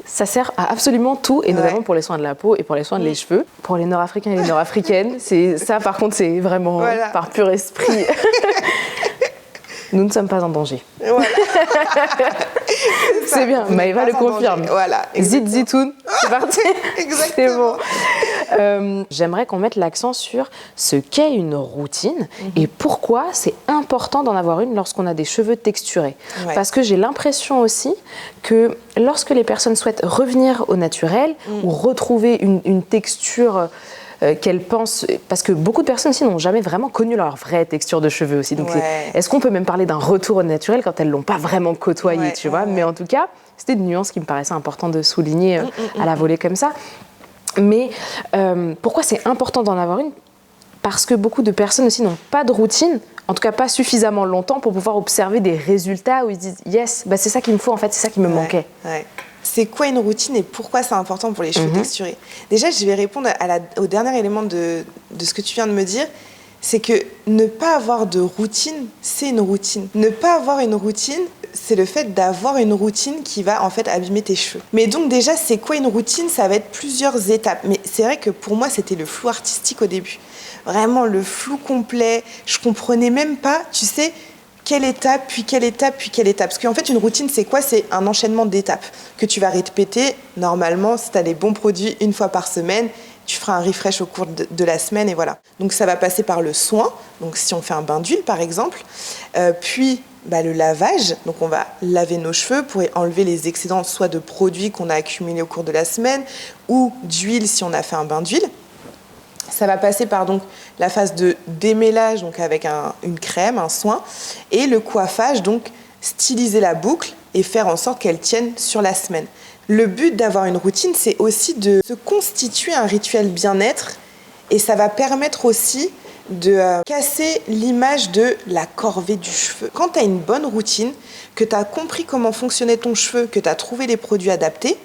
ça sert à absolument tout, et notamment pour les soins de la peau et pour les soins des cheveux. Pour les Nord-Africains et les Nord-Africaines, ça par contre, c'est vraiment par pur esprit. Nous ne sommes pas en danger. Voilà. C'est bien, Maëva le confirme. Voilà. Zit zitoun, c'est parti. Exactement. C'est bon. J'aimerais qu'on mette l'accent sur ce qu'est une routine et pourquoi c'est important d'en avoir une lorsqu'on a des cheveux texturés. Ouais. Parce que j'ai l'impression aussi que lorsque les personnes souhaitent revenir au naturel ou retrouver une texture qu'elles pensent, parce que beaucoup de personnes aussi n'ont jamais vraiment connu leur vraie texture de cheveux aussi. Donc est-ce qu'on peut même parler d'un retour au naturel quand elles l'ont pas vraiment côtoyé, tu vois? Mais en tout cas, c'était une nuance qui me paraissait important de souligner à la volée comme ça. Mais pourquoi c'est important d'en avoir une? Parce que beaucoup de personnes aussi n'ont pas de routine, en tout cas pas suffisamment longtemps pour pouvoir observer des résultats où ils se disent yes, bah c'est ça qu'il me faut en fait, c'est ça qui me manquait. C'est quoi une routine et pourquoi c'est important pour les cheveux texturés? Déjà, je vais répondre au dernier élément de ce que tu viens de me dire. C'est que ne pas avoir de routine, c'est une routine. Ne pas avoir une routine, c'est le fait d'avoir une routine qui va en fait abîmer tes cheveux. Mais donc déjà, c'est quoi une routine? Ça va être plusieurs étapes. Mais c'est vrai que pour moi, c'était le flou artistique au début. Vraiment le flou complet. Je comprenais même pas, tu sais, quelle étape, puis quelle étape, puis quelle étape. Parce qu'en fait, une routine, c'est quoi? C'est un enchaînement d'étapes que tu vas répéter normalement si tu as les bons produits une fois par semaine. Tu feras un refresh au cours de la semaine et voilà. Donc ça va passer par le soin, donc si on fait un bain d'huile par exemple, puis le lavage, donc on va laver nos cheveux pour enlever les excédents soit de produits qu'on a accumulés au cours de la semaine ou d'huile si on a fait un bain d'huile. Ça va passer par donc la phase de démêlage, donc avec une crème, un soin, et le coiffage, donc styliser la boucle et faire en sorte qu'elle tienne sur la semaine. Le but d'avoir une routine, c'est aussi de se constituer un rituel bien-être et ça va permettre aussi de casser l'image de la corvée du cheveu. Quand tu as une bonne routine, que tu as compris comment fonctionnait ton cheveu, que tu as trouvé les produits adaptés,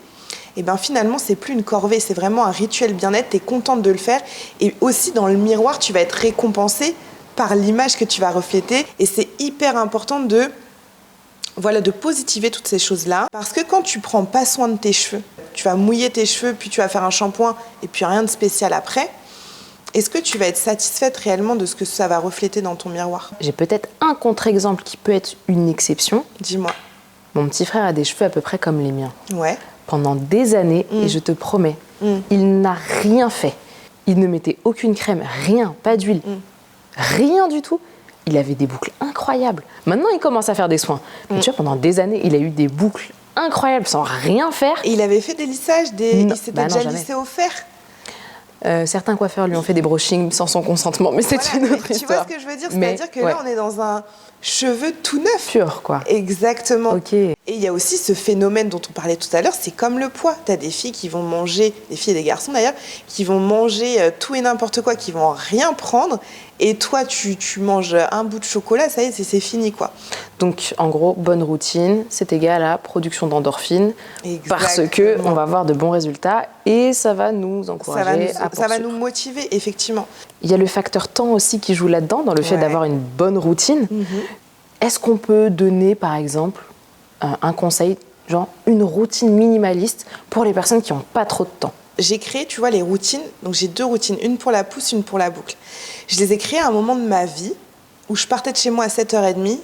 et bien finalement, c'est plus une corvée, c'est vraiment un rituel bien-être, tu es contente de le faire et aussi dans le miroir, tu vas être récompensée par l'image que tu vas refléter et c'est hyper important de positiver toutes ces choses-là. Parce que quand tu prends pas soin de tes cheveux, tu vas mouiller tes cheveux, puis tu vas faire un shampoing, et puis rien de spécial après, est-ce que tu vas être satisfaite réellement de ce que ça va refléter dans ton miroir? J'ai peut-être un contre-exemple qui peut être une exception. Dis-moi. Mon petit frère a des cheveux à peu près comme les miens. Ouais. Pendant des années, et je te promets, il n'a rien fait. Il ne mettait aucune crème, rien, pas d'huile, rien du tout. Il avait des boucles incroyables. Maintenant, il commence à faire des soins. Mais tu vois, pendant des années, il a eu des boucles incroyables sans rien faire. Et il avait fait des lissages, il s'était déjà lissé au fer. Certains coiffeurs lui ont fait des brushings sans son consentement, mais c'est une autre histoire. Tu vois ce que je veux dire? C'est-à-dire que là, on est dans un cheveu tout neuf. Pur, quoi. Exactement. Ok. Et il y a aussi ce phénomène dont on parlait tout à l'heure, c'est comme le poids. Tu as des filles qui vont manger, des filles et des garçons d'ailleurs, qui vont manger tout et n'importe quoi, qui vont rien prendre. Et toi, tu manges un bout de chocolat, ça y est, c'est fini, quoi. Donc, en gros, bonne routine, c'est égal à production d'endorphines. Parce qu'on va avoir de bons résultats et ça va nous encourager à poursuivre. Ça va nous motiver, effectivement. Il y a le facteur temps aussi qui joue là-dedans, dans le fait d'avoir une bonne routine. Est-ce qu'on peut donner, par exemple, un conseil, genre une routine minimaliste pour les personnes qui n'ont pas trop de temps? J'ai créé, tu vois, les routines. Donc, j'ai 2 routines, une pour la pousse, une pour la boucle. Je les ai créées à un moment de ma vie où je partais de chez moi à 7h30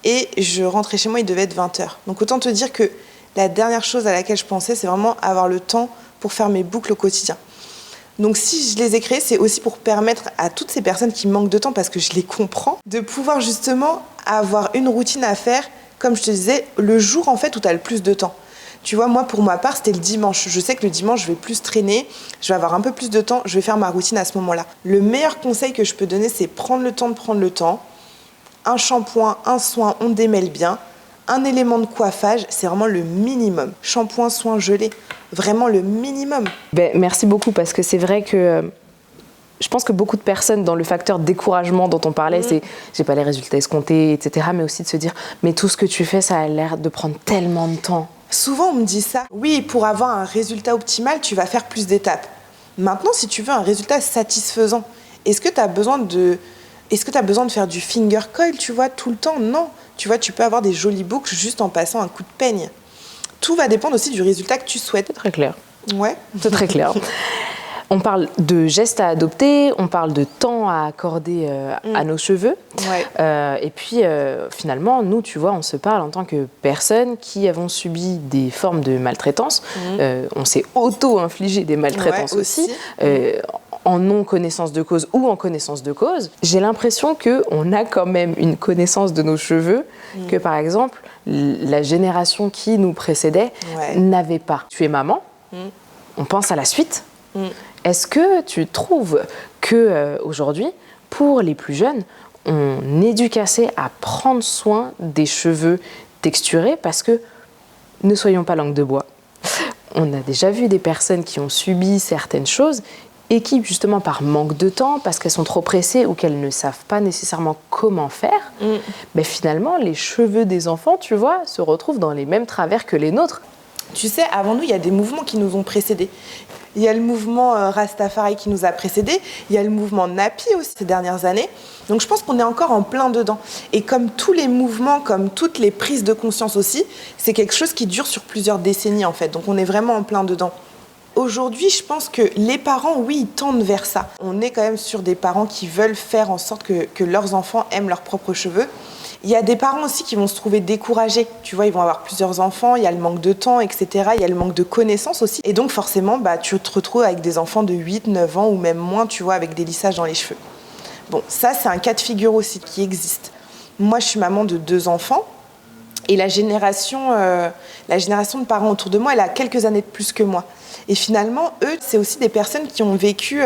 et je rentrais chez moi, il devait être 20h. Donc, autant te dire que la dernière chose à laquelle je pensais, c'est vraiment avoir le temps pour faire mes boucles au quotidien. Donc, si je les ai créées, c'est aussi pour permettre à toutes ces personnes qui manquent de temps, parce que je les comprends, de pouvoir justement avoir une routine à faire, comme je te disais, le jour, en fait, où tu as le plus de temps. Tu vois, moi, pour ma part, c'était le dimanche. Je sais que le dimanche, je vais plus traîner, je vais avoir un peu plus de temps, je vais faire ma routine à ce moment-là. Le meilleur conseil que je peux donner, c'est prendre le temps. Un shampoing, un soin, on démêle bien. Un élément de coiffage, c'est vraiment le minimum. Shampoing, soin, gelé, vraiment le minimum. Merci beaucoup, parce que c'est vrai que je pense que beaucoup de personnes, dans le facteur découragement dont on parlait, c'est j'ai pas les résultats escomptés, etc. Mais aussi de se dire, mais tout ce que tu fais, ça a l'air de prendre tellement de temps. Souvent, on me dit ça. Oui, pour avoir un résultat optimal, tu vas faire plus d'étapes. Maintenant, si tu veux un résultat satisfaisant, est-ce que tu as besoin Est-ce que tu as besoin de faire du finger coil, tu vois, tout le temps? Non. Tu vois, tu peux avoir des jolies boucles juste en passant un coup de peigne. Tout va dépendre aussi du résultat que tu souhaites. C'est très clair. Ouais. C'est très clair. On parle de gestes à adopter, on parle de temps à accorder à nos cheveux. Ouais. Et puis, finalement, nous, tu vois, on se parle en tant que personnes qui avons subi des formes de maltraitance. On s'est auto-infligé des maltraitances aussi. En non-connaissance de cause ou en connaissance de cause. J'ai l'impression qu'on a quand même une connaissance de nos cheveux que, par exemple, la génération qui nous précédait n'avait pas. Tu es maman, on pense à la suite. Est-ce que tu trouves qu'aujourd'hui, pour les plus jeunes, on éduque assez à prendre soin des cheveux texturés? Parce que, ne soyons pas langue de bois, on a déjà vu des personnes qui ont subi certaines choses et qui, justement, par manque de temps, parce qu'elles sont trop pressées ou qu'elles ne savent pas nécessairement comment faire, mais finalement, les cheveux des enfants, tu vois, se retrouvent dans les mêmes travers que les nôtres. Tu sais, avant nous, il y a des mouvements qui nous ont précédés. Il y a le mouvement Rastafari qui nous a précédés. Il y a le mouvement Napi aussi ces dernières années. Donc je pense qu'on est encore en plein dedans. Et comme tous les mouvements, comme toutes les prises de conscience aussi, c'est quelque chose qui dure sur plusieurs décennies en fait. Donc on est vraiment en plein dedans. Aujourd'hui, je pense que les parents, oui, ils tendent vers ça. On est quand même sur des parents qui veulent faire en sorte que leurs enfants aiment leurs propres cheveux. Il y a des parents aussi qui vont se trouver découragés. Tu vois, ils vont avoir plusieurs enfants, il y a le manque de temps, etc. Il y a le manque de connaissances aussi. Et donc, forcément, tu te retrouves avec des enfants de 8, 9 ans ou même moins, tu vois, avec des lissages dans les cheveux. Bon, ça, c'est un cas de figure aussi qui existe. Moi, je suis maman de 2 enfants. Et la génération de parents autour de moi, elle a quelques années de plus que moi. Et finalement, eux, c'est aussi des personnes qui ont vécu...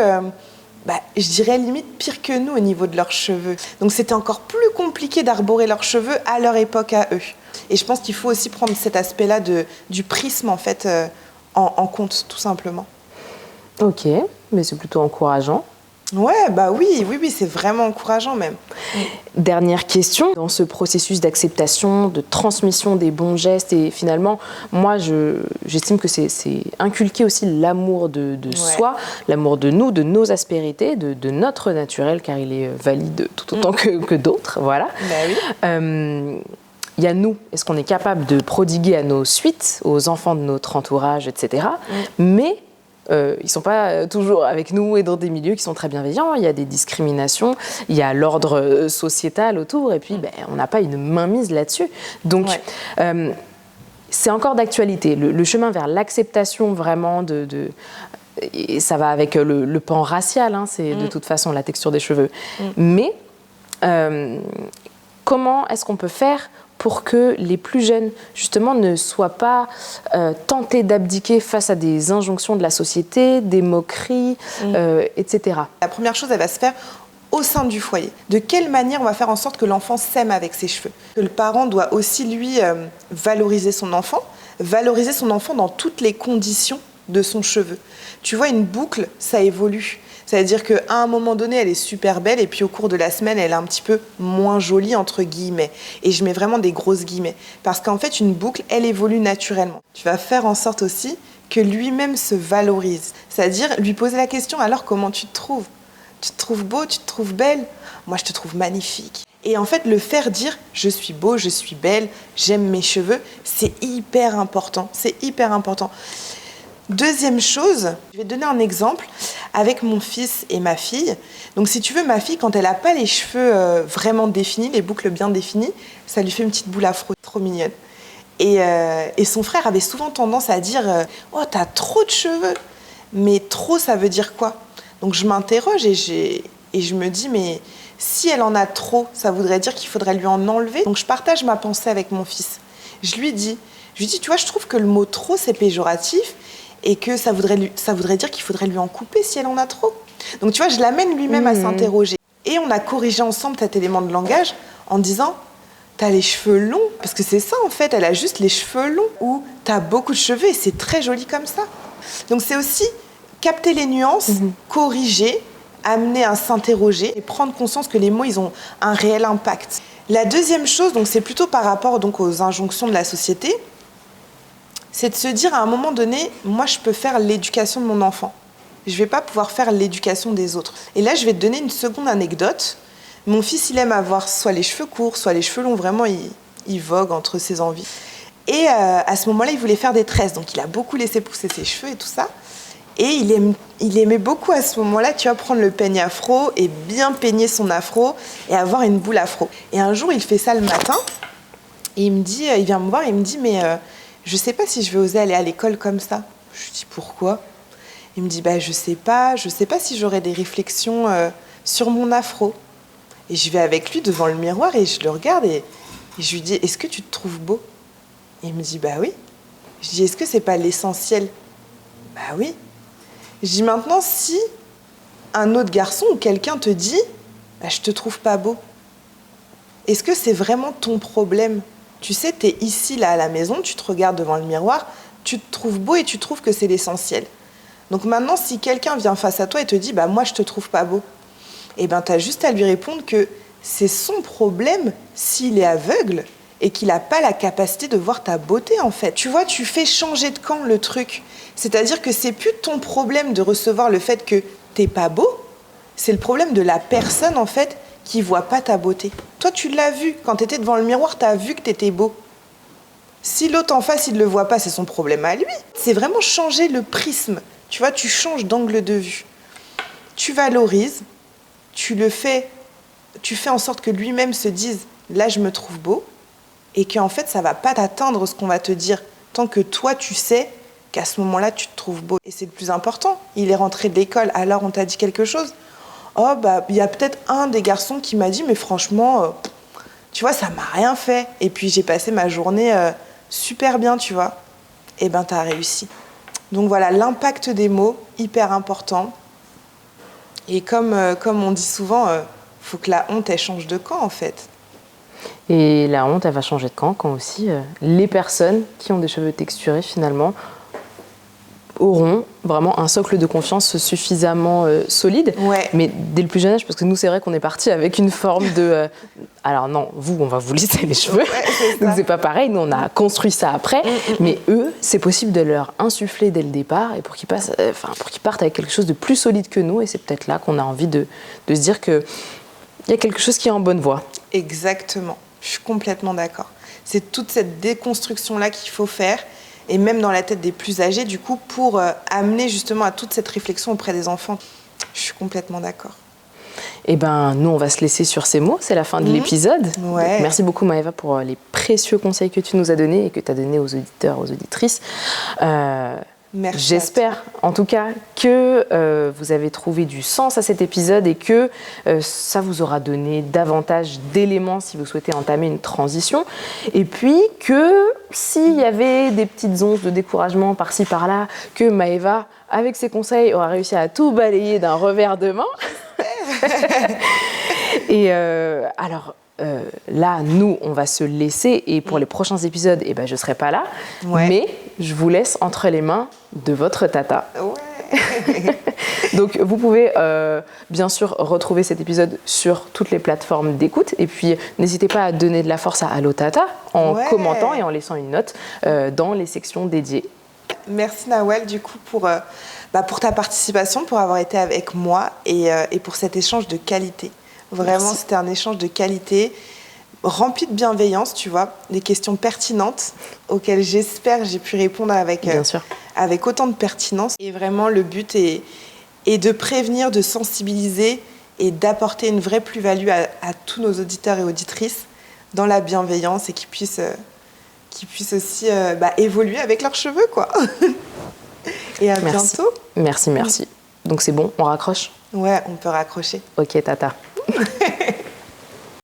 je dirais limite pire que nous au niveau de leurs cheveux. Donc c'était encore plus compliqué d'arborer leurs cheveux à leur époque à eux. Et je pense qu'il faut aussi prendre cet aspect-là du prisme en fait en compte, tout simplement. Ok, mais c'est plutôt encourageant. Ouais, oui, c'est vraiment encourageant même. Dernière question, dans ce processus d'acceptation, de transmission des bons gestes, et finalement, moi, j'estime que c'est inculquer aussi l'amour de soi, l'amour de nous, de nos aspérités, de notre naturel, car il est valide tout autant que d'autres, voilà. Oui. Il y a nous, est-ce qu'on est capable de prodiguer à nos suites, aux enfants de notre entourage, etc. Mais ils ne sont pas toujours avec nous et dans des milieux qui sont très bienveillants. Il y a des discriminations, il y a l'ordre sociétal autour et puis on n'a pas une mainmise là-dessus. Donc, c'est encore d'actualité. Le chemin vers l'acceptation vraiment et ça va avec le pan racial, hein, c'est de toute façon la texture des cheveux. Mais comment est-ce qu'on peut faire pour que les plus jeunes, justement, ne soient pas tentés d'abdiquer face à des injonctions de la société, des moqueries, etc. La première chose, elle va se faire au sein du foyer. De quelle manière on va faire en sorte que l'enfant s'aime avec ses cheveux? Que le parent doit aussi, lui, valoriser son enfant dans toutes les conditions de son cheveu. Tu vois, une boucle, ça évolue. C'est-à-dire qu'à un moment donné, elle est super belle et puis au cours de la semaine, elle est un petit peu moins jolie, entre guillemets. Et je mets vraiment des grosses guillemets. Parce qu'en fait, une boucle, elle évolue naturellement. Tu vas faire en sorte aussi que lui-même se valorise. C'est-à-dire lui poser la question, alors comment tu te trouves? Tu te trouves beau, tu te trouves belle? Moi, je te trouve magnifique. Et en fait, le faire dire « je suis beau, je suis belle, j'aime mes cheveux », c'est hyper important. C'est hyper important. Deuxième chose, je vais te donner un exemple avec mon fils et ma fille. Donc si tu veux, ma fille, quand elle n'a pas les cheveux vraiment définis, les boucles bien définies, ça lui fait une petite boule afro trop mignonne. Et son frère avait souvent tendance à dire « oh, t'as trop de cheveux !» Mais trop, ça veut dire quoi? Donc je m'interroge et je me dis « mais si elle en a trop, ça voudrait dire qu'il faudrait lui en enlever ?» Donc je partage ma pensée avec mon fils. Je lui dis, tu vois, je trouve que le mot « trop » c'est péjoratif et que ça voudrait dire qu'il faudrait lui en couper si elle en a trop. Donc tu vois, je l'amène lui-même à s'interroger. Et on a corrigé ensemble cet élément de langage en disant « t'as les cheveux longs », parce que c'est ça en fait, elle a juste les cheveux longs, ou « t'as beaucoup de cheveux et c'est très joli comme ça ». Donc c'est aussi capter les nuances, corriger, amener à s'interroger et prendre conscience que les mots, ils ont un réel impact. La deuxième chose, donc, c'est plutôt par rapport donc, aux injonctions de la société, c'est de se dire à un moment donné, moi je peux faire l'éducation de mon enfant. Je ne vais pas pouvoir faire l'éducation des autres. Et là, je vais te donner une seconde anecdote. Mon fils, il aime avoir soit les cheveux courts, soit les cheveux longs. Vraiment, il vogue entre ses envies. Et à ce moment-là, il voulait faire des tresses. Donc, il a beaucoup laissé pousser ses cheveux et tout ça. Et il aimait beaucoup à ce moment-là, tu vois, prendre le peigne afro et bien peigner son afro et avoir une boule afro. Et un jour, il fait ça le matin. Et il vient me voir et il me dit, mais je sais pas si je vais oser aller à l'école comme ça. Je lui dis, pourquoi ? Il me dit, je sais pas si j'aurai des réflexions sur mon afro. Et je vais avec lui devant le miroir et je le regarde et je lui dis, est-ce que tu te trouves beau ? Et il me dit, oui. Je dis, est-ce que c'est pas l'essentiel ? Oui. Je dis, maintenant, si un autre garçon ou quelqu'un te dit, je te trouve pas beau, est-ce que c'est vraiment ton problème ? Tu sais, t'es ici, là, à la maison, tu te regardes devant le miroir, tu te trouves beau et tu trouves que c'est l'essentiel. Donc maintenant, si quelqu'un vient face à toi et te dit, moi, je te trouve pas beau, t'as juste à lui répondre que c'est son problème s'il est aveugle et qu'il n'a pas la capacité de voir ta beauté, en fait. Tu vois, tu fais changer de camp le truc. C'est-à-dire que c'est plus ton problème de recevoir le fait que t'es pas beau, c'est le problème de la personne, en fait, qui voit pas ta beauté. Toi, tu l'as vu. Quand t'étais devant le miroir, t'as vu que t'étais beau. Si l'autre en face, il le voit pas, c'est son problème à lui. C'est vraiment changer le prisme. Tu vois, tu changes d'angle de vue. Tu valorises, tu fais en sorte que lui-même se dise « là, je me trouve beau » et qu'en fait, ça va pas t'atteindre ce qu'on va te dire tant que toi, tu sais qu'à ce moment-là, tu te trouves beau. Et c'est le plus important. Il est rentré de l'école, alors on t'a dit quelque chose ? Oh, il y a peut-être un des garçons qui m'a dit « mais franchement, tu vois, ça m'a rien fait. » Et puis, j'ai passé ma journée super bien, tu vois. Et t'as réussi. Donc voilà, l'impact des mots, hyper important. Et comme on dit souvent, faut que la honte, elle change de camp, en fait. Et la honte, elle va changer de camp quand aussi les personnes qui ont des cheveux texturés, finalement, auront vraiment un socle de confiance suffisamment solide. Ouais. Mais dès le plus jeune âge, parce que nous, c'est vrai qu'on est parti avec une forme de... alors non, vous, on va vous lisser les cheveux. Ouais, donc c'est pas pareil, nous, on a construit ça après. Mais eux, c'est possible de leur insuffler dès le départ et pour qu'ils partent avec quelque chose de plus solide que nous. Et c'est peut-être là qu'on a envie de se dire qu'il y a quelque chose qui est en bonne voie. Exactement, je suis complètement d'accord. C'est toute cette déconstruction-là qu'il faut faire. Et même dans la tête des plus âgés, du coup, pour amener justement à toute cette réflexion auprès des enfants. Je suis complètement d'accord. Eh bien, nous, on va se laisser sur ces mots. C'est la fin de l'épisode. Ouais. Donc, merci beaucoup, Maëva, pour les précieux conseils que tu nous as donnés et que tu as donnés aux auditeurs, aux auditrices. Merci. J'espère, en tout cas, que vous avez trouvé du sens à cet épisode et que ça vous aura donné davantage d'éléments si vous souhaitez entamer une transition. Et puis que s'il y avait des petites onces de découragement par-ci, par-là, que Maëva, avec ses conseils, aura réussi à tout balayer d'un revers de main. Et alors... là, nous, on va se laisser et pour les prochains épisodes, je ne serai pas là. Ouais. Mais je vous laisse entre les mains de votre tata. Ouais. Donc, vous pouvez bien sûr retrouver cet épisode sur toutes les plateformes d'écoute. Et puis, n'hésitez pas à donner de la force à Allo Tata en commentant et en laissant une note dans les sections dédiées. Merci Nawel, du coup, pour ta participation, pour avoir été avec moi et pour cet échange de qualité. Vraiment, merci. C'était un échange de qualité, rempli de bienveillance, tu vois, des questions pertinentes auxquelles j'espère j'ai pu répondre avec autant de pertinence. Et vraiment, le but est de prévenir, de sensibiliser et d'apporter une vraie plus-value à tous nos auditeurs et auditrices dans la bienveillance et qui puissent aussi évoluer avec leurs cheveux, quoi. Et à bientôt. Merci. Donc c'est bon, on raccroche ? Ouais, on peut raccrocher. Ok, tata.